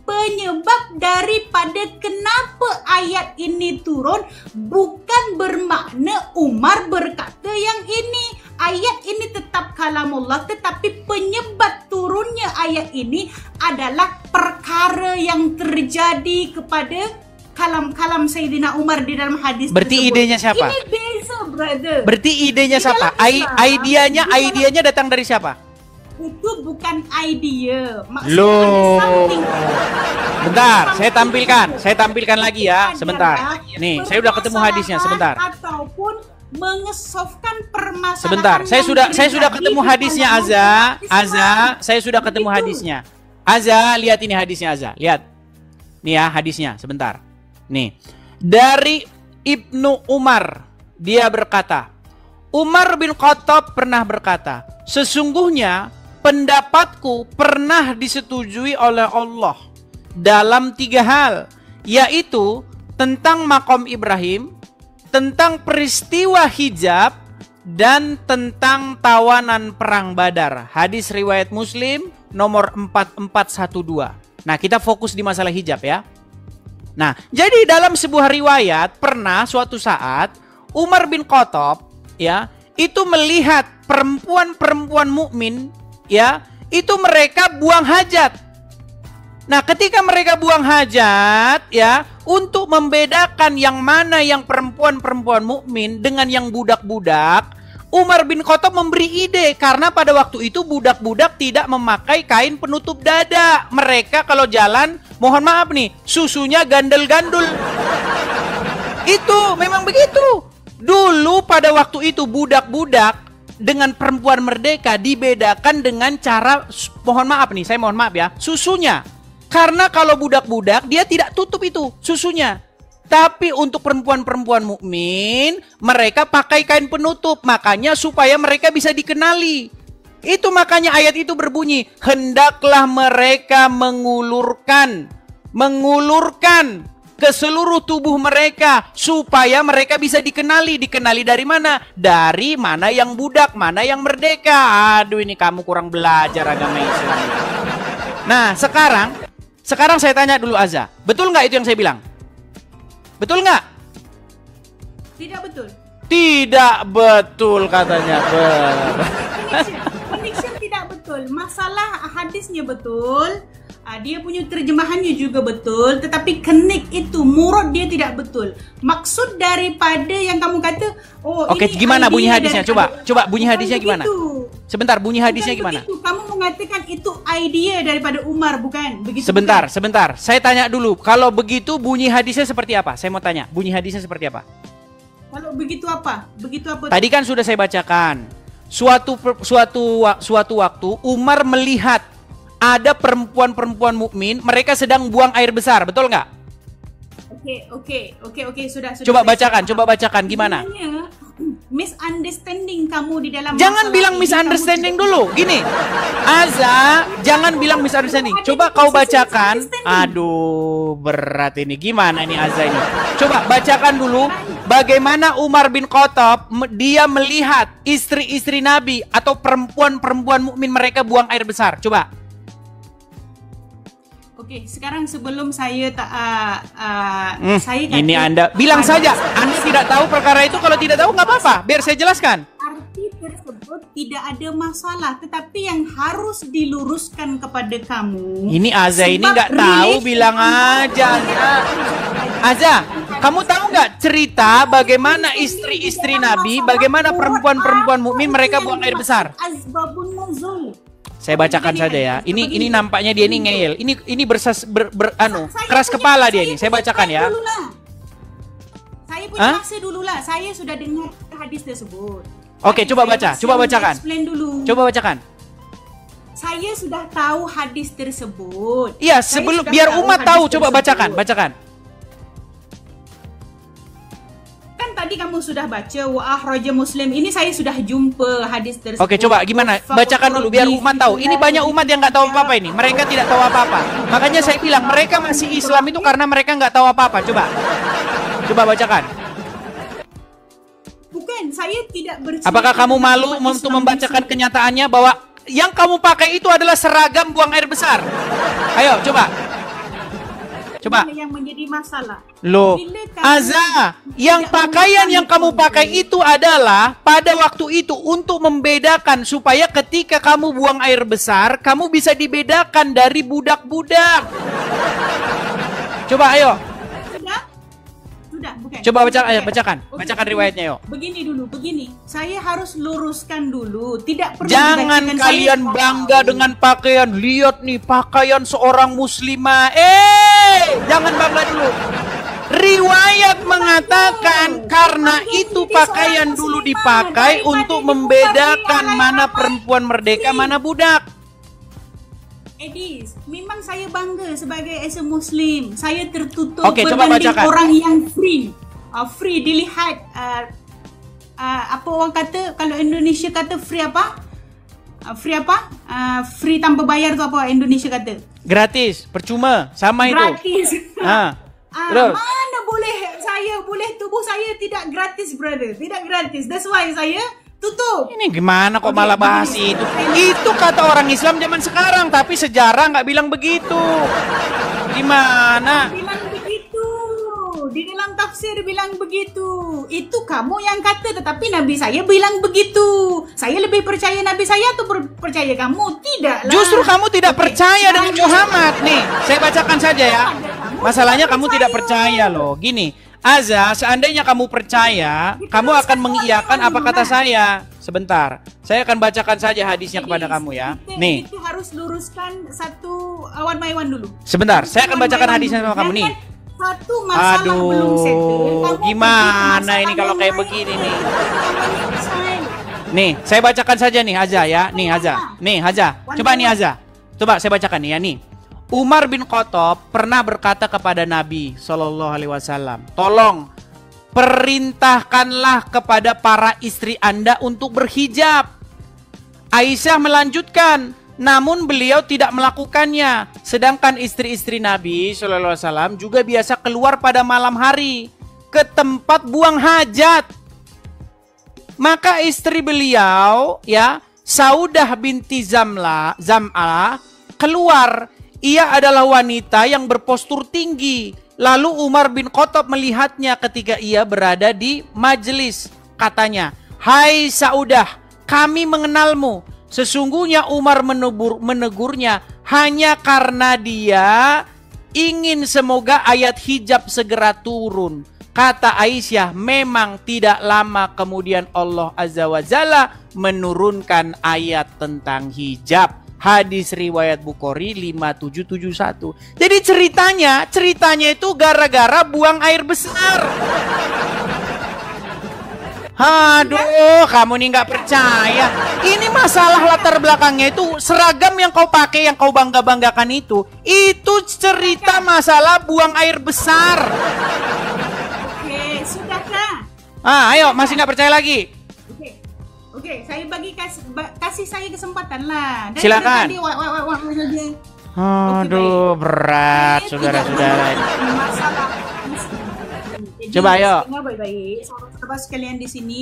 S4: penyebab daripada kenapa ayat ini turun bukan bermakna Umar berkata yang ini. Ayat ini tetap kalamullah, tetapi penyebab turunnya ayat ini adalah perkara yang terjadi kepada kalam-kalam Sayyidina Umar di dalam hadis
S1: Berarti
S4: tersebut.
S1: idenya siapa?
S4: Ini beza, brother.
S1: Berarti idenya siapa? Idenya datang dari siapa?
S4: Itu bukan idea. Maksudnya
S1: Loh.
S4: ada something.
S1: Bentar, saya tampilkan lagi ya, sebentar. Nih, saya udah ketemu hadisnya, sebentar.
S4: Ataupun mengesofkan permasalahan.
S1: Sebentar, saya sudah ketemu hadisnya saya sudah ketemu
S4: Begitu.
S1: hadisnya. Lihat ini hadisnya lihat. Nih ya hadisnya, sebentar. Nih. Dari Ibnu Umar, dia berkata, Umar bin Khattab pernah berkata, sesungguhnya pendapatku pernah disetujui oleh Allah dalam 3 hal, yaitu tentang makom Ibrahim, tentang peristiwa hijab, dan tentang tawanan perang Badar. Hadis riwayat Muslim nomor 4412. Nah, kita fokus di masalah hijab ya. Nah, jadi dalam sebuah riwayat pernah suatu saat Umar bin Khattab ya, itu melihat perempuan-perempuan mukmin ya, itu mereka buang hajat. Nah, ketika mereka buang hajat ya, untuk membedakan yang mana yang perempuan-perempuan mukmin dengan yang budak-budak, Umar bin Khattab memberi ide, karena pada waktu itu budak-budak tidak memakai kain penutup dada. Mereka kalau jalan, mohon maaf nih, susunya gandul-gandul. Itu memang begitu. Dulu pada waktu itu budak-budak dengan perempuan merdeka dibedakan dengan cara, mohon maaf nih, saya mohon maaf ya, susunya. Karena kalau budak-budak dia tidak tutup itu susunya. Tapi untuk perempuan-perempuan mukmin mereka pakai kain penutup, makanya supaya mereka bisa dikenali. Itu makanya ayat itu berbunyi, hendaklah mereka mengulurkan ke seluruh tubuh mereka supaya mereka bisa dikenali. Dikenali dari mana? Dari mana yang budak, mana yang merdeka. Aduh, ini kamu kurang belajar agama Islam. Nah, sekarang saya tanya dulu Aza, betul nggak itu yang saya bilang? Betul nggak?
S4: Tidak betul.
S1: Tidak betul katanya.
S4: Connection tidak betul. Masalah hadisnya betul. Dia punya terjemahannya juga betul, tetapi connect itu murad dia tidak betul. Maksud daripada yang kamu kata, oh
S1: Oke,
S4: ini
S1: gimana bunyi
S4: idea
S1: hadisnya?
S4: daripada-
S1: Coba bunyi
S4: Bukan
S1: hadisnya gimana?
S4: begitu.
S1: Sebentar, bunyi hadisnya
S4: Bukan
S1: gimana?
S4: begitu. Kamu mengatakan itu idea daripada Umar, bukan? Begitu.
S1: Sebentar.
S4: Bukan?
S1: Saya tanya dulu. Kalau begitu bunyi hadisnya seperti apa? Saya mau tanya, bunyi hadisnya seperti apa?
S4: Kalau begitu apa? Begitu apa?
S1: Tadi kan sudah saya bacakan. Suatu waktu Umar melihat ada perempuan-perempuan mukmin, mereka sedang buang air besar, betul nggak?
S4: Oke, sudah.
S1: Coba
S4: saya
S1: bacakan gimana?
S4: Sebenarnya, misunderstanding kamu di dalam
S1: Jangan
S4: masalah
S1: bilang
S4: ini,
S1: misunderstanding
S4: kamu
S1: dulu. Gini, Aza, jangan bilang misunderstanding. Coba kau bacakan. Aduh, berat ini. Gimana ini Aza ini? Coba bacakan dulu bagaimana Umar bin Khattab dia melihat istri-istri Nabi atau perempuan-perempuan mukmin mereka buang air besar. Coba.
S4: Oke, sekarang sebelum saya saya kata,
S1: Ini Anda bilang saja. Anda tidak tahu perkara itu. Kalau tidak tahu nggak apa-apa. Biar saya jelaskan.
S4: arti tersebut tidak ada masalah, tetapi yang harus diluruskan kepada kamu.
S1: Ini Aza ini
S4: sebab
S1: nggak tahu,
S4: relation
S1: bilang aja. Aza, kamu tahu nggak cerita bagaimana istri-istri Nabi, bagaimana perempuan-perempuan mukmin mereka buang air besar?
S4: Azbabun nuzul.
S1: Saya bacakan saja ya. Ini nampaknya dia ini ngeyel. Ini keras
S4: Saya
S1: kepala dia
S4: saya
S1: ini. Saya
S4: punya
S1: bacakan ya.
S4: dulu lah. Saya punya
S1: Hah?
S4: masa dulu lah. Saya sudah dengar hadis tersebut.
S1: Oke, coba
S4: Saya
S1: baca.
S4: masih
S1: Coba bacakan.
S4: explain dulu.
S1: Coba bacakan.
S4: Saya sudah tahu hadis tersebut.
S1: Iya,
S4: Saya
S1: sebelum
S4: sudah
S1: biar umat
S4: hadis
S1: tahu, coba
S4: tersebut.
S1: bacakan.
S4: Kan tadi kamu sudah baca wa akhraja Muslim. Ini saya sudah jumpa hadis tersebut.
S1: Oke, coba gimana? Bacakan dulu biar umat tahu. Ini banyak umat yang nggak tahu apa-apa ini. Mereka tidak tahu apa-apa. Makanya saya bilang mereka masih Islam itu karena mereka nggak tahu apa-apa. Coba bacakan.
S4: Bukan, saya tidak bercerita.
S1: Apakah kamu malu
S4: tentang
S1: untuk
S4: Islam
S1: membacakan
S4: di sini.
S1: kenyataannya bahwa yang kamu pakai itu adalah seragam buang air besar? Ayo, coba.
S4: Yang menjadi masalah.
S1: Loh,
S4: Bila kamu
S1: Aza, yang
S4: tidak
S1: pakaian yang kamu
S4: menggunakan
S1: pakai itu adalah pada waktu itu untuk membedakan supaya ketika kamu buang air besar, kamu bisa dibedakan dari budak-budak. Coba ayo,
S4: Sudah, bukan.
S1: coba bacakan
S4: Oke,
S1: riwayatnya yuk.
S4: Begini. Saya harus luruskan dulu. Tidak perlu
S1: Jangan
S4: digantikan
S1: kalian
S4: saya.
S1: bangga dengan pakaian. Lihat nih pakaian seorang muslimah. Jangan bangga dulu. Riwayat mengatakan karena itu pakaian dulu dipakai untuk membedakan mana perempuan merdeka, mana budak.
S4: Edis, memang saya bangga sebagai as a Muslim. Saya tertutup
S1: Oke, coba
S4: berbanding
S1: bacakan.
S4: orang yang free. Free dilihat. Apa orang kata, kalau Indonesia kata free apa? Free tanpa bayar tu apa Indonesia kata?
S1: Gratis, percuma, sama itu.
S4: Gratis.
S1: Terus.
S4: Mana boleh tubuh saya tidak gratis, brother. Tidak gratis. That's why saya tutup.
S1: Ini gimana kok
S4: Oke,
S1: malah bahas
S4: begini.
S1: itu? Itu kata orang Islam zaman sekarang, tapi sejarah nggak bilang begitu. Gimana?
S4: Bilang begitu. Di dalam tafsir bilang begitu. Itu kamu yang kata, tetapi Nabi saya bilang begitu. Saya lebih percaya Nabi saya atau percaya kamu? Tidak lah.
S1: Justru kamu tidak
S4: Oke,
S1: percaya dengan
S4: sekarang-
S1: Muhammad. Nih, saya bacakan saja ya. Masalahnya kamu tidak percaya loh. Gini, Aza, seandainya kamu percaya, kamu akan mengiyakan apa kata saya. Sebentar, saya akan bacakan saja hadisnya kepada kamu ya. Nih,
S4: Itu harus luruskan satu one by one dulu.
S1: sebentar, saya akan
S4: One by
S1: bacakan
S4: one
S1: hadisnya
S4: dulu.
S1: sama kamu nih.
S4: Jangan satu masalah belum settle,
S1: Aduh,
S4: kamu
S1: gimana
S4: pergi ke
S1: ini
S4: masalah
S1: kalau
S4: yang
S1: kayak
S4: lain.
S1: begini nih?
S4: Itu namanya pesaing.
S1: Nih, saya bacakan saja nih Aza ya. Nih Aza. Coba nih Aza. Coba saya bacakan nih ya nih. Umar bin Khattab pernah berkata kepada Nabi Shallallahu Alaihi Wasallam, tolong perintahkanlah kepada para istri Anda untuk berhijab. Aisyah melanjutkan, namun beliau tidak melakukannya. Sedangkan istri-istri Nabi Shallallahu Alaihi Wasallam juga biasa keluar pada malam hari ke tempat buang hajat. Maka istri beliau ya Saudah binti Zam'ah keluar. Ia adalah wanita yang berpostur tinggi. Lalu Umar bin Khattab melihatnya ketika ia berada di majelis. Katanya, "Hai Saudah, kami mengenalmu." Sesungguhnya Umar menegurnya hanya karena dia ingin semoga ayat hijab segera turun. Kata Aisyah, memang tidak lama kemudian Allah Azza wa Jalla menurunkan ayat tentang hijab. Hadis riwayat Bukhari 5771. Jadi ceritanya itu gara-gara buang air besar. Aduh, kamu nih nggak percaya. Ini masalah latar belakangnya itu seragam yang kau pakai, yang kau bangga-banggakan itu cerita masalah buang air besar.
S4: Oke, sudahkah?
S1: Ayo, masih nggak percaya lagi?
S4: Oke, saya kasih saya kesempatan lah. Dan
S1: Silakan.
S4: tadi, wah saja.
S1: Aduh, berat saudara-saudara.
S4: Masalah.
S1: Coba, ayo.
S4: Dengar baik-baik, sahabat-sahabat sekalian di sini,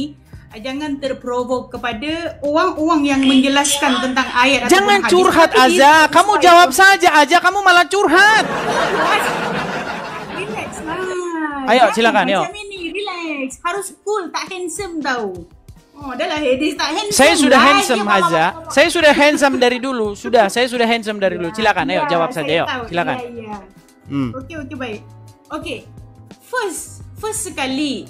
S4: jangan terprovok kepada uang-uang yang menjelaskan tentang ayat.
S1: Jangan
S4: ataupun hadis.
S1: curhat
S4: Tapi
S1: Aza,
S4: itu
S1: kamu
S4: saya-
S1: jawab saja aja, kamu malah curhat.
S4: Relax lah.
S1: Ayo,
S4: Jangan
S1: silakan, yuk.
S4: Macam ini, relax. Harus cool, tak handsome tau. Oh, dah lah Hedis, tak handsome.
S1: Saya sudah
S4: lah.
S1: handsome
S4: Dia
S1: Aza.
S4: malah-
S1: Saya sudah handsome dari dulu. Saya sudah handsome dari dulu. Silakan, ayo
S4: Ya,
S1: jawab
S4: saya
S1: saja, yuk.
S4: tahu.
S1: Silakan.
S4: Ya.
S1: Hmm.
S4: Okey, baik. Okey. First sekali,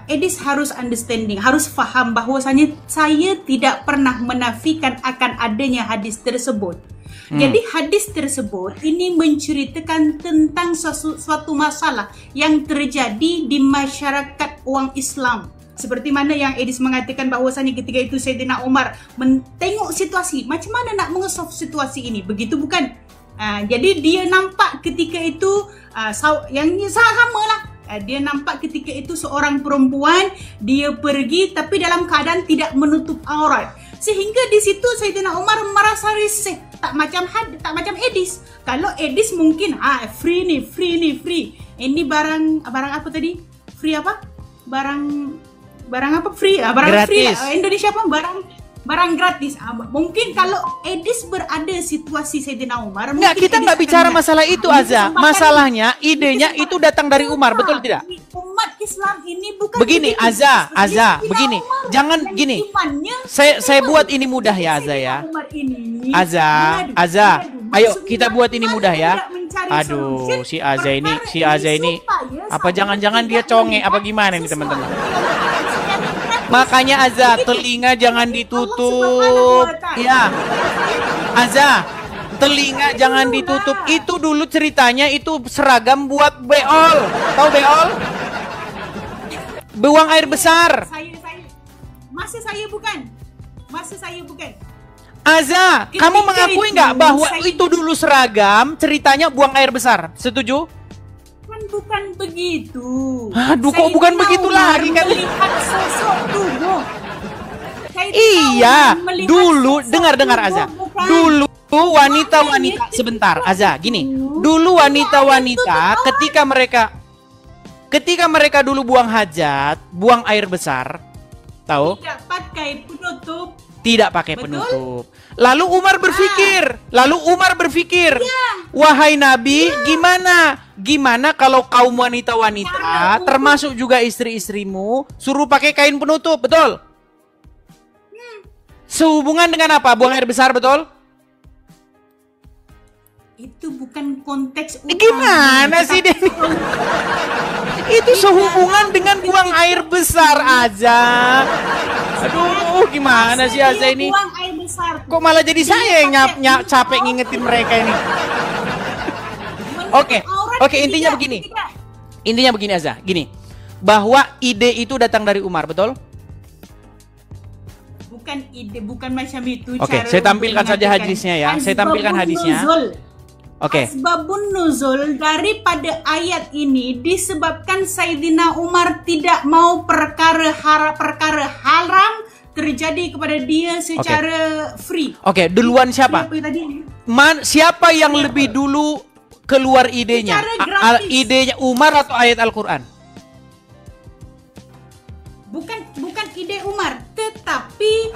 S4: Edis harus understanding, harus faham bahwasanya saya tidak pernah menafikan akan adanya hadis tersebut. Jadi hadis tersebut ini menceritakan tentang suatu masalah yang terjadi di masyarakat orang Islam. Seperti mana yang Edis mengatakan bahwasanya ketika itu Sayyidina Umar mentengok situasi, macam mana nak mengesolve situasi ini, begitu bukan? Jadi dia nampak ketika itu yang sama lah. Dia nampak ketika itu seorang perempuan, dia pergi tapi dalam keadaan tidak menutup aurat. Sehingga di situ Sayyidina Umar merasa risih, tak macam Edis. Kalau Edis mungkin free. Ini barang apa tadi? Free apa? Barang apa free? Barang
S1: gratis.
S4: Free. Indonesia apa? Barang gratis. Mungkin kalau Edis berada situasi Sayyidina Umar,
S1: Enggak, kita nggak bicara masalah itu, Azza. Masalahnya idenya itu datang dari Umar, betul tidak?
S4: Umat Islam ini bukan
S1: Begini,
S4: begitu.
S1: Azza,
S4: Sayyidina
S1: begini.
S4: Umar
S1: Jangan
S4: dengan
S1: gini.
S4: imannya,
S1: Saya buat ini mudah ya, Azza ya.
S4: Sayyidina Umar ini
S1: Azza,
S4: mengadu.
S1: ayo
S4: Maksudnya
S1: kita buat ini mudah ya.
S4: tidak mencari
S1: Aduh,
S4: solution
S1: si Azza ini
S4: supaya
S1: apa
S4: saya
S1: jangan-jangan dia
S4: tidak
S1: conge apa
S4: melihat
S1: gimana nih
S4: sesuatu
S1: teman-teman?
S4: yang secara gratis.
S1: Makanya Azza, telinga jangan ditutup. Ya. Azza, telinga jangan ditutup. Itu dulu ceritanya itu seragam buat beol. Tahu beol? Buang air besar.
S4: Masa saya bukan.
S1: Azza,
S4: Ketika
S1: kamu mengakui
S4: itu,
S1: nggak bahwa
S4: saya-
S1: itu dulu seragam ceritanya buang air besar? Setuju?
S4: Kan bukan begitu.
S1: Aduh, kok
S4: Sayyidina
S1: bukan begitu
S4: Umar
S1: lagi kan?
S4: melihat sosok tubuh. Sayyidina
S1: Iya,
S4: Umar melihat
S1: dulu
S4: sosok
S1: dengar
S4: tubuh,
S1: Azza.
S4: bukan.
S1: Dulu wanita-wanita sebentar, Azza, gini. Dulu wanita-wanita ketika mereka dulu buang hajat, buang air besar, tahu?
S4: Tidak pakai penutup.
S1: Tidak pakai
S4: Betul?
S1: penutup. Lalu Umar berpikir, wahai Nabi, gimana kalau kaum wanita-wanita, termasuk juga istri-istrimu, suruh pakai kain penutup, betul? Sehubungan dengan apa? Buang air besar, betul?
S4: Itu bukan konteks utama.
S1: Gimana sih, Denny? Itu sehubungan dengan buang air besar aja. Aduh, gimana sih Azza ini?
S4: Buang air besar.
S1: Kok malah jadi saya yang capek ngingetin mereka ini? Oke, intinya begini. Intinya begini Azza, gini. Bahwa ide itu datang dari Umar, betul?
S4: Bukan ide, bukan macam itu.
S1: Oke,
S4: cara
S1: saya tampilkan
S4: untuk
S1: saja
S4: mengatakan.
S1: hadisnya ya. Saya tampilkan
S4: Asbabun
S1: hadisnya.
S4: nuzul.
S1: Oke.
S4: Asbabun nuzul daripada ayat ini disebabkan Sayyidina Umar tidak mau perkara haram terjadi kepada dia secara free.
S1: Oke, duluan siapa?
S4: Siapa tadi?
S1: Siapa yang lebih dulu keluar idenya?
S4: Secara gratis.
S1: Idenya Umar atau ayat Al-Quran?
S4: Bukan ide Umar, tetapi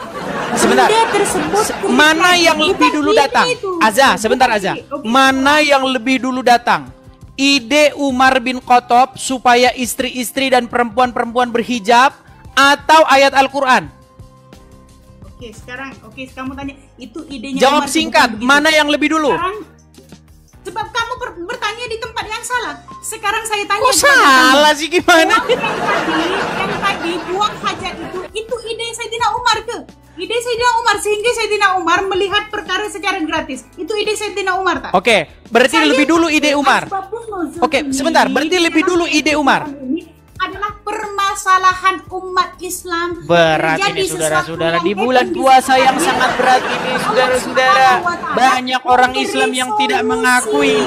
S1: Sebentar.
S4: benda tersebut
S1: Mana
S4: terjadi.
S1: yang lebih
S4: Bukan
S1: dulu
S4: ide
S1: datang?
S4: itu.
S1: Azza, sebentar
S4: Bukan
S1: Azza.
S4: ide. Oke.
S1: Mana yang lebih dulu datang? Ide Umar bin Khattab supaya istri-istri dan perempuan-perempuan berhijab atau ayat Al-Quran?
S4: Oke, sekarang kamu tanya itu idenya
S1: Jawab
S4: Umar,
S1: singkat,
S4: bukan begitu.
S1: mana yang lebih dulu?
S4: Sekarang sebab kamu bertanya di tempat yang salah. Sekarang saya tanya
S1: Kok
S4: kepada
S1: salah
S4: kamu.
S1: sih gimana?
S4: Yang tadi buang hajat itu ide Sayyidina Umar ke? Ide Sayyidina Umar sehingga Sayyidina Umar melihat perkara secara gratis. Itu ide Sayyidina Umar tak?
S1: Oke, berarti lebih dulu ide Umar.
S4: Asbabun nuzul
S1: Oke,
S4: ini,
S1: sebentar, berarti lebih dulu ide Umar.
S4: Ini adalah permasalahan umat Islam.
S1: Berat
S4: Terjadi
S1: ini
S4: sesuatu
S1: saudara-saudara
S4: yang
S1: di bulan
S4: happen di
S1: puasa yang
S4: sekitarnya.
S1: sangat berat ini saudara-saudara. Banyak orang Islam yang tidak mengakui.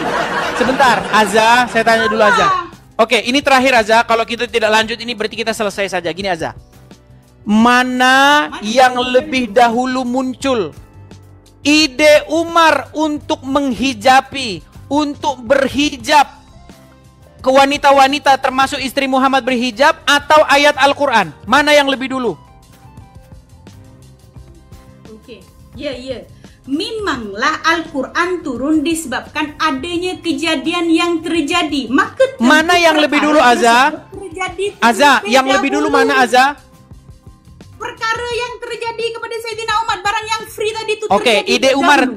S1: Sebentar, Azza, saya tanya dulu Azza. Oke, ini terakhir Azza, kalau kita tidak lanjut ini berarti kita selesai saja. Gini Azza. Mana yang lebih dahulu muncul? Ide Umar untuk menghijabi, untuk berhijab ke wanita-wanita termasuk istri Muhammad berhijab atau ayat Al-Quran? Mana yang lebih dulu?
S4: Oke, ya. Memanglah Al-Quran turun disebabkan adanya kejadian yang terjadi. Maka
S1: Mana yang lebih dulu, Azza? Azza, yang lebih dulu mana Azza?
S4: Perkara yang terjadi kepada Sayyidina Umar, barang yang free tadi itu
S1: Oke,
S4: terjadi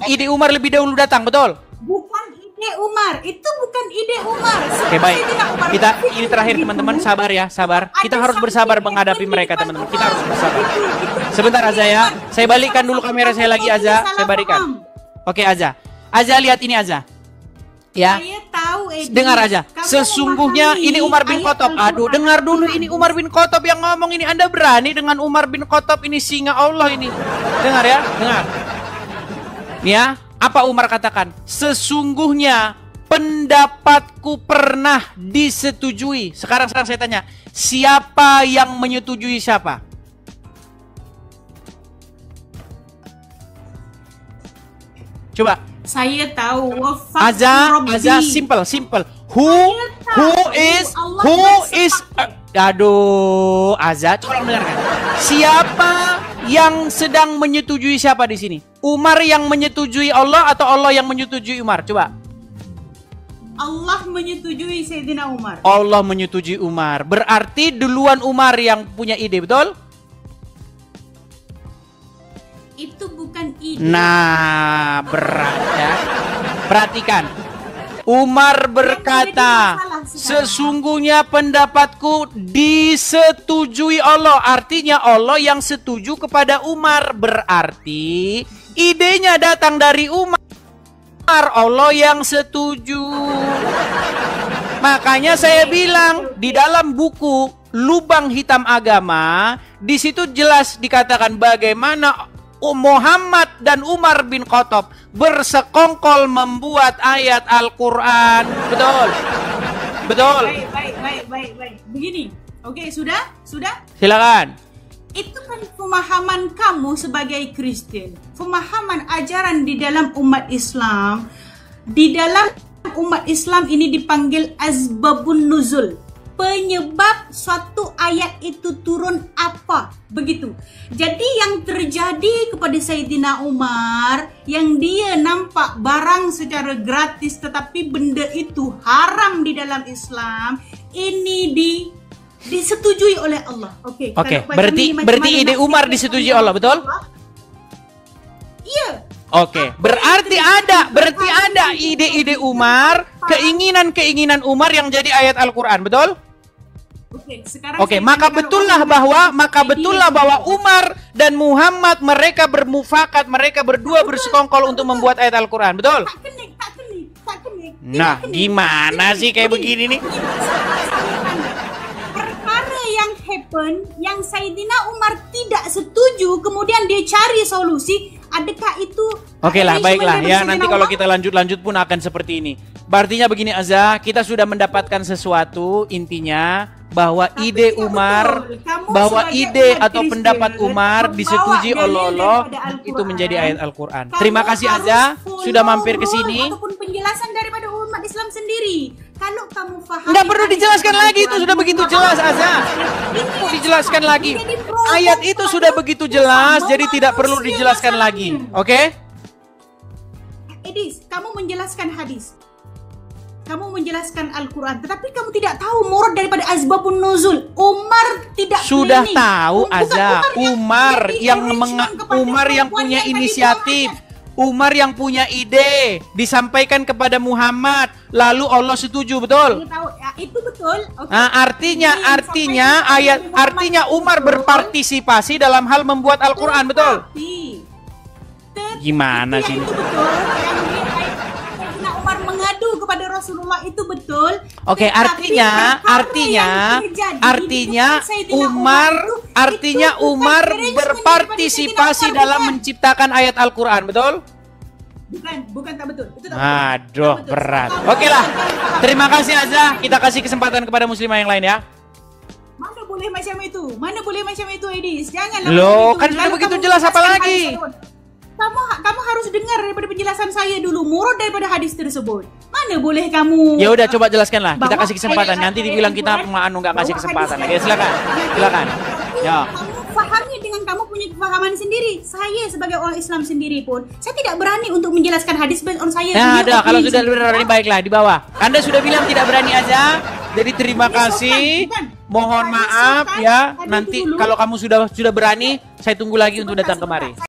S1: ide Umar lebih dahulu datang, betul?
S4: bukan ide Umar, itu bukan ide Umar.
S1: Oke, baik.
S4: Sayyidina Umar
S1: Kita
S4: berpikir
S1: ini terakhir
S4: begitu.
S1: teman-teman, sabar ya, sabar. Kita
S4: Ada
S1: harus bersabar
S4: something
S1: menghadapi
S4: happen
S1: mereka
S4: di depan
S1: teman-teman.
S4: Umar.
S1: Kita harus bersabar.
S4: Itu
S1: Sebentar Azza ya. Saya balikkan dulu kamera saya lagi Azza. Saya balikan. Oke Azza. Azza lihat ini Azza. Ya.
S4: Saya tahu tahu
S1: Dengar aja.
S4: kamu
S1: Sesungguhnya
S4: memahami
S1: ini Umar bin
S4: ayat
S1: Khattab. Aduh,
S4: Al-Quran.
S1: dengar dulu, ini Umar bin Khattab yang ngomong ini. Anda berani dengan Umar bin Khattab, ini singa Allah ini. Dengar ya, dengar. Nih ya, apa Umar katakan? Sesungguhnya pendapatku pernah disetujui. Sekarang saya tanya, siapa yang menyetujui siapa? Coba.
S4: Saya tahu.
S1: Aza, simple. Who is aduh, Aza, tolong dengarkan. Siapa yang sedang menyetujui siapa di sini? Umar yang menyetujui Allah atau Allah yang menyetujui Umar? Coba.
S4: Allah menyetujui Sayyidina Umar.
S1: Allah menyetujui Umar. Berarti duluan Umar yang punya ide, betul?
S4: Itu bukan ide.
S1: Nah, berat ya. Perhatikan. Umar berkata, sesungguhnya pendapatku disetujui Allah. Artinya Allah yang setuju kepada Umar. Berarti idenya datang dari Umar. Allah yang setuju. Makanya saya bilang di dalam buku Lubang Hitam Agama, di situ jelas dikatakan bagaimana Muhammad dan Umar bin Khattab bersekongkol membuat ayat Al-Quran. Betul. Betul.
S4: Baik. Begini. Oke, sudah?
S1: Silakan.
S4: Itu kan pemahaman kamu sebagai Kristen. Pemahaman ajaran di dalam umat Islam. Di dalam umat Islam ini dipanggil asbabun nuzul. Penyebab suatu ayat itu turun apa? Begitu. Jadi yang terjadi kepada Sayyidina Umar, yang dia nampak barang secara gratis tetapi benda itu haram di dalam Islam, ini disetujui oleh Allah. Oke.
S1: Berarti ide Umar disetujui Allah, betul?
S4: Iya.
S1: Oke, berarti ada ide-ide Umar, keinginan Umar yang jadi ayat Al-Quran, betul? Oke, maka betullah bahwa Umar dan Muhammad mereka bermufakat, mereka berdua bersekongkol untuk membuat ayat Al-Quran, betul?
S4: Tak kena.
S1: Nah, gimana sih kayak begini nih?
S4: Perkara yang happen, yang Sayyidina Umar tidak setuju, kemudian dia cari solusi. Adakah itu?
S1: Oke lah, baiklah ya. Nanti kalau kita lanjut pun akan seperti ini. Artinya begini Azza, kita sudah mendapatkan sesuatu, intinya bahwa ide Umar, bahwa ide atau pendapat Umar disetujui oleh Allah, itu menjadi ayat Al-Quran. Terima kasih Azza sudah mampir ke sini.
S4: Ataupun penjelasan daripada umat Islam sendiri. Kalau kamu paham,
S1: nggak perlu dijelaskan lagi, itu sudah begitu jelas Azza. Kok dijelaskan lagi? Ayat itu sudah begitu jelas, jadi tidak perlu dijelaskan lagi. Oke?
S4: Edis, kamu menjelaskan hadis. Kamu menjelaskan Al-Quran, tetapi kamu tidak tahu murad daripada asbabun nuzul. Umar tidak
S1: sudah
S4: planning.
S1: Tahu Azza, Umar yang punya inisiatif. Umar yang punya ide disampaikan kepada Muhammad, lalu Allah setuju, betul?
S4: Itu betul. Okay.
S1: Nah, artinya Umar berpartisipasi dalam hal membuat Al-Quran, betul? Gimana sih?
S4: Itu betul. Umar mengadu kepada Rasulullah itu betul.
S1: Oke, artinya Umar berpartisipasi dalam menciptakan ayat Al-Quran, betul?
S4: Bukan tak betul. Itu tak
S1: Aduh,
S4: betul.
S1: berat. Oke lah. Terima kasih Azza. Kita kasih kesempatan kepada muslimah yang lain ya.
S4: Mana boleh macam itu, Edis? Janganlah.
S1: Loh, kan sudah begitu jelas apa lagi?
S4: Kamu harus dengar daripada penjelasan saya dulu, murad daripada hadis tersebut. Mana boleh kamu?
S1: Ya udah, coba jelaskanlah. Kita kasih kesempatan. Nanti dibilang kita nggak kasih kesempatan. Ya, silakan. Ya.
S4: Kamu pahami dengan kamu punya kepahaman sendiri. Saya sebagai orang Islam sendiri pun, saya tidak berani untuk menjelaskan hadis based on saya.
S1: Nah, ada. Kalau sudah berani, baiklah di bawah. Anda sudah bilang tidak berani aja. Jadi terima kasih. Mohon maaf ya. Nanti kalau kamu sudah berani, saya tunggu lagi untuk datang kemari.